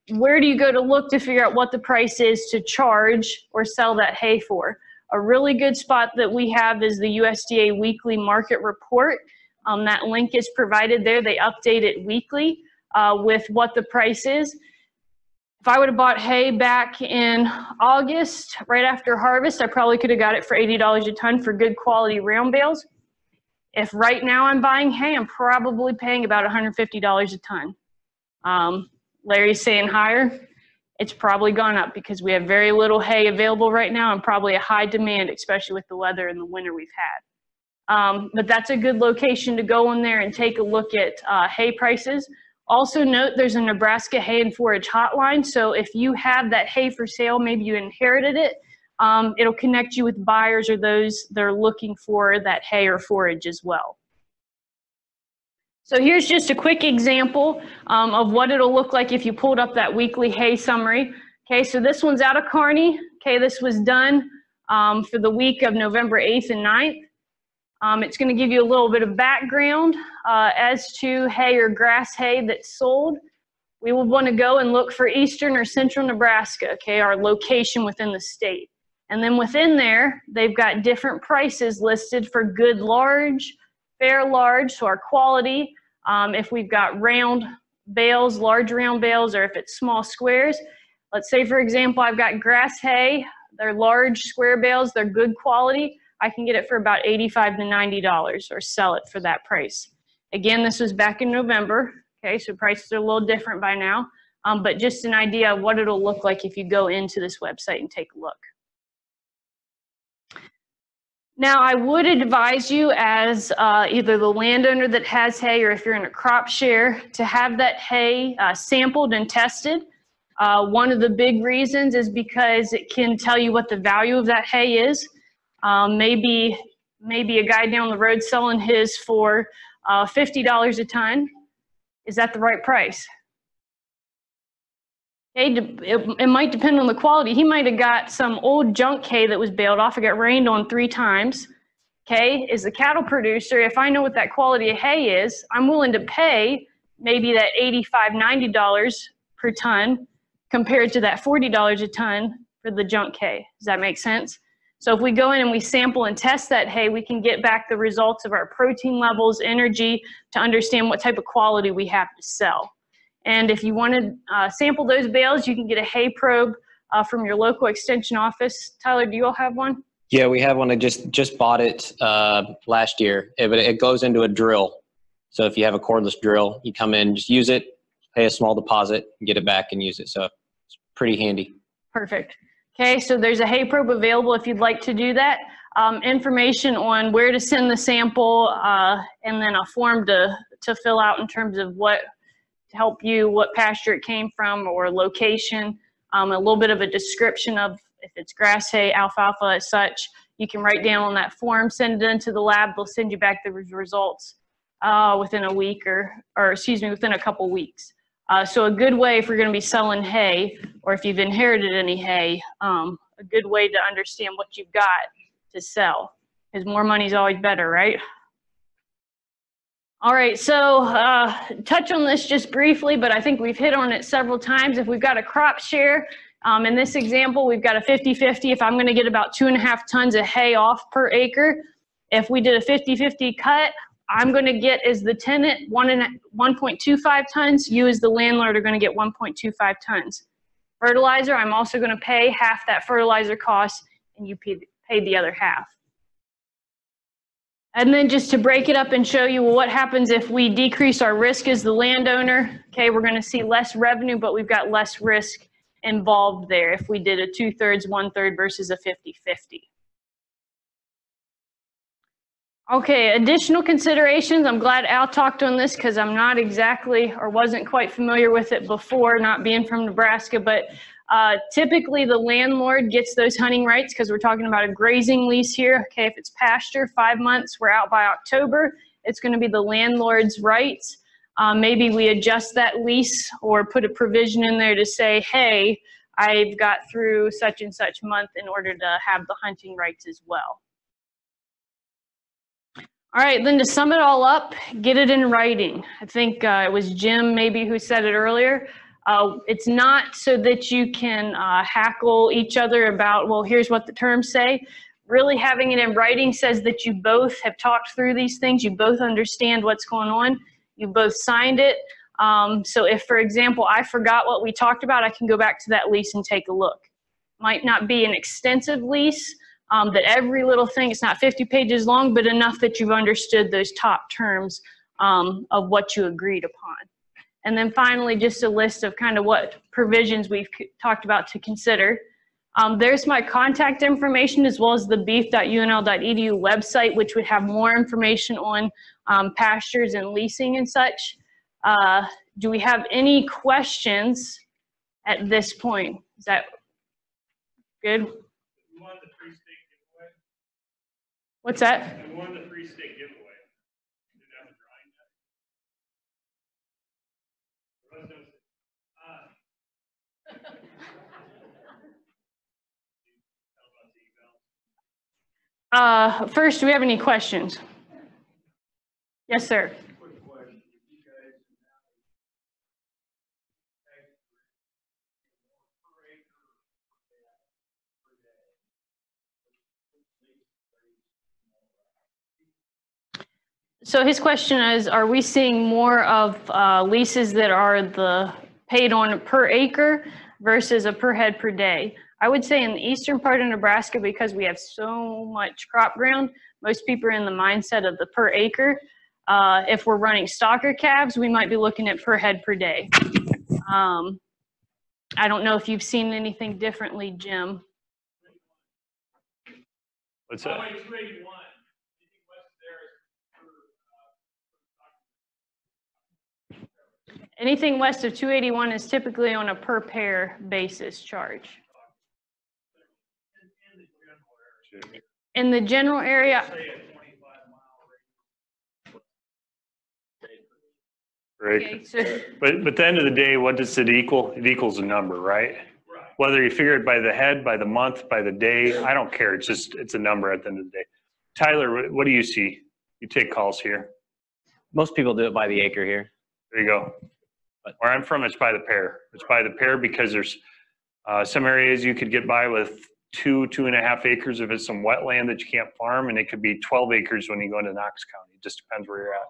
Where do you go to look to figure out what the price is to charge or sell that hay for? A really good spot that we have is the USDA weekly market report. That link is provided there. They update it weekly with what the price is. If I would have bought hay back in August, right after harvest, I probably could have got it for $80 a ton for good quality round bales. If right now I'm buying hay, I'm probably paying about $150 a ton. Larry's saying higher. It's probably gone up because we have very little hay available right now and probably a high demand, especially with the weather and the winter we've had. But that's a good location to go in there and take a look at hay prices. Also note there's a Nebraska hay and forage hotline. So if you have that hay for sale, maybe you inherited it, it'll connect you with buyers or those that are looking for that hay or forage as well. So here's just a quick example of what it'll look like if you pulled up that weekly hay summary. Okay, so this one's out of Kearney. Okay, this was done for the week of November 8th and 9th. It's going to give you a little bit of background as to hay or grass hay that's sold. We will want to go and look for eastern or central Nebraska, okay, our location within the state. And then within there, they've got different prices listed for good large, fair large, so our quality, if we've got round bales, large round bales, or if it's small squares. Let's say, for example, I've got grass hay. They're large square bales. They're good quality. I can get it for about $85 to $90 or sell it for that price. Again, this was back in November. Okay, so prices are a little different by now, but just an idea of what it'll look like if you go into this website and take a look. Now, I would advise you as either the landowner that has hay or if you're in a crop share to have that hay sampled and tested. One of the big reasons is because it can tell you what the value of that hay is. Maybe a guy down the road selling his for $50 a ton. Is that the right price? It might depend on the quality. He might have got some old junk hay that was baled off. It got rained on 3 times. Okay, as a cattle producer, if I know what that quality of hay is, I'm willing to pay maybe that $85, $90 per ton compared to that $40 a ton for the junk hay. Does that make sense? So if we go in and we sample and test that hay, we can get back the results of our protein levels, energy, to understand what type of quality we have to sell. And if you want to sample those bales, you can get a hay probe from your local extension office. Tyler, do you all have one? Yeah, we have one. I just bought it last year, but it goes into a drill. So if you have a cordless drill, you come in, just use it, pay a small deposit, and get it back and use it. So it's pretty handy. Perfect. Okay, so there's a hay probe available if you'd like to do that. Information on where to send the sample and then a form to fill out in terms of what help you what pasture it came from or location, a little bit of a description of if it's grass, hay, alfalfa, as such. You can write down on that form, send it into the lab. They'll send you back the results within a week within a couple weeks. So a good way if you're going to be selling hay, or if you've inherited any hay, a good way to understand what you've got to sell, because more money is always better, right? All right, so touch on this just briefly, but I think we've hit on it several times. If we've got a crop share, in this example, we've got a 50-50. If I'm going to get about 2.5 tons of hay off per acre, if we did a 50-50 cut, I'm going to get, as the tenant, 1.25 tons. You as the landlord are going to get 1.25 tons. Fertilizer, I'm also going to pay half that fertilizer cost, and you pay the other half. And then just to break it up and show you what happens if we decrease our risk as the landowner. Okay, we're going to see less revenue, but we've got less risk involved there if we did a 2/3, 1/3 versus a 50-50. Okay, additional considerations. I'm glad Al talked on this because I'm not exactly, or wasn't quite familiar with it before, not being from Nebraska, but typically the landlord gets those hunting rights because we're talking about a grazing lease here. Okay, if it's pasture, 5 months, we're out by October, it's going to be the landlord's rights. Maybe we adjust that lease or put a provision in there to say, hey, I've got through such and such month in order to have the hunting rights as well. All right, then to sum it all up, get it in writing. I think it was Jim maybe who said it earlier. It's not so that you can hackle each other about, well, here's what the terms say. Really having it in writing says that you both have talked through these things, you both understand what's going on, you both signed it. So if, for example, I forgot what we talked about, I can go back to that lease and take a look. Might not be an extensive lease, that every little thing, it's not 50 pages long, but enough that you've understood those top terms of what you agreed upon. And then finally, just a list of kind of what provisions we've talked about to consider. There's my contact information as well as the beef.unl.edu website, which would have more information on pastures and leasing and such. Do we have any questions at this point? Is that good? What's that? I won the free steak giveaway. Did you have a drawing yet? First, do we have any questions? Yes, sir. Quick question. You guys So his question is, are we seeing more of leases that are paid on per acre versus a per head per day? I would say in the eastern part of Nebraska, because we have so much crop ground, most people are in the mindset of the per acre. If we're running stocker calves, we might be looking at per head per day. I don't know if you've seen anything differently, Jim. What's that? Anything west of 281 is typically on a per pair basis charge. In the general area, okay, so, But at the end of the day, what does it equal? It equals a number, right? Whether you figure it by the head, by the month, by the day, I don't care. It's just, it's a number at the end of the day. Tyler, what do you see? You take calls here. Most people do it by the acre here. There you go. Where I'm from, it's by the pair. It's by the pair because there's some areas you could get by with 2.5 acres if it's some wetland that you can't farm, and it could be 12 acres when you go into Knox County. It just depends where you're at.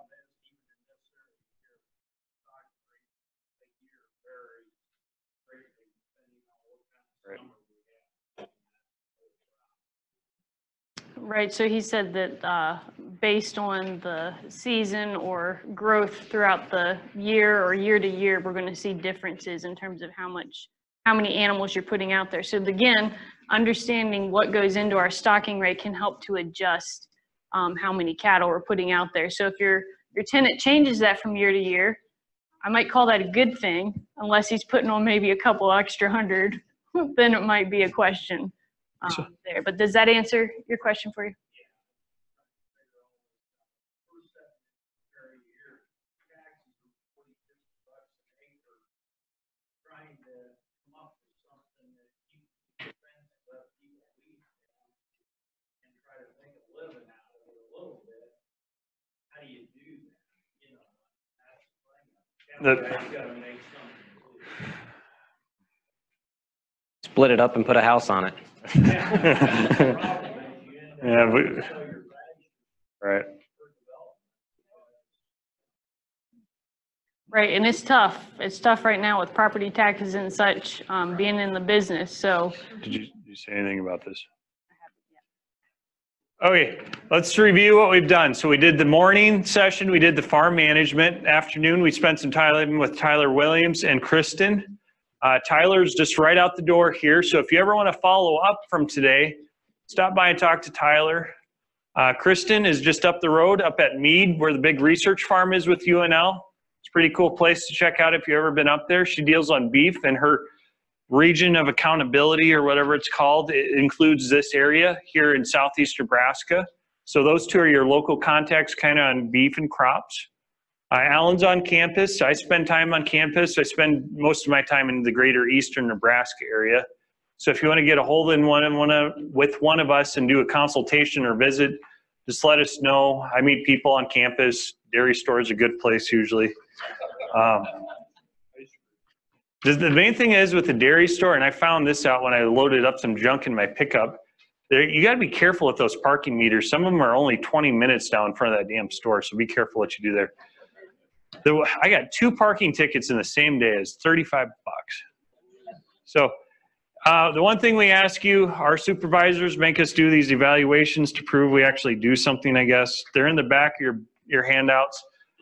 right, so he said that based on the season or growth throughout the year or year to year, we're going to see differences in terms of how many animals you're putting out there. So again, understanding what goes into our stocking rate can help to adjust how many cattle we're putting out there. So if your tenant changes that from year to year, I might call that a good thing, unless he's putting on maybe a couple extra hundred, then it might be a question there. But does that answer your question for you? Split it up and put a house on it. Yeah, right. Right, and it's tough. It's tough right now with property taxes and such, being in the business, so. Did you say anything about this? Okay, let's review what we've done. So we did the morning session, we did the farm management. Afternoon, we spent some time with Tyler Williams and Kristen. Tyler's just right out the door here, so if you ever want to follow up from today, stop by and talk to Tyler. Kristen is just up the road, up at Mead, where the big research farm is with UNL. It's a pretty cool place to check out if you've ever been up there. She deals on beef, and her region of accountability, or whatever it's called, it includes this area here in southeast Nebraska. So those two are your local contacts kind of on beef and crops. Allan's on campus. I spend time on campus. I spend most of my time in the greater eastern Nebraska area. So if you want to get a hold of with one of us and do a consultation or visit, just let us know. I meet people on campus. Dairy store is a good place usually. The main thing is with the dairy store, and I found this out when I loaded up some junk in my pickup, you got to be careful with those parking meters. Some of them are only 20 minutes down in front of that damn store, so be careful what you do there. I got 2 parking tickets in the same day. It's $35. So the one thing we ask you, our supervisors make us do these evaluations to prove we actually do something, I guess. They're in the back of your handouts.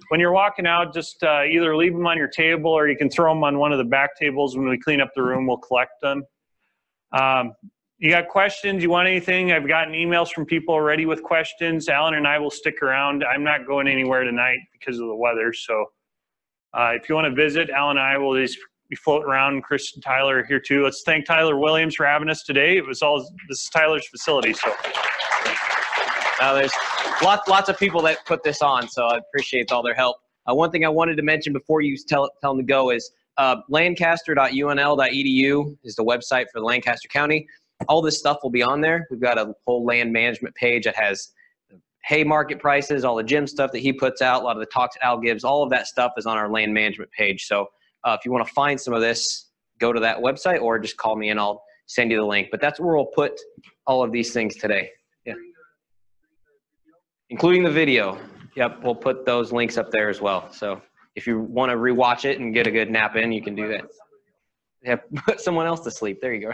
When you're walking out, just either leave them on your table or you can throw them on one of the back tables. When we clean up the room, we'll collect them. You got questions? You want anything? I've gotten emails from people already with questions. Allan and I will stick around. I'm not going anywhere tonight because of the weather. So if you want to visit, Allan and I will just be floating around. Chris and Tyler are here too. Let's thank Tyler Williams for having us today. This is Tyler's facility. So there's lots of people that put this on, so I appreciate all their help. One thing I wanted to mention before you tell them to go is lancaster.unl.edu is the website for the Lancaster County. All this stuff will be on there. We've got a whole land management page that has hay market prices, all the gym stuff that he puts out, a lot of the talks Al gives, all of that stuff is on our land management page. So if you want to find some of this, go to that website or just call me and I'll send you the link. But that's where we'll put all of these things today. Yeah. Including the video. Yep, we'll put those links up there as well. So if you want to rewatch it and get a good nap in, you can do that. Yeah, put someone else to sleep. There you go.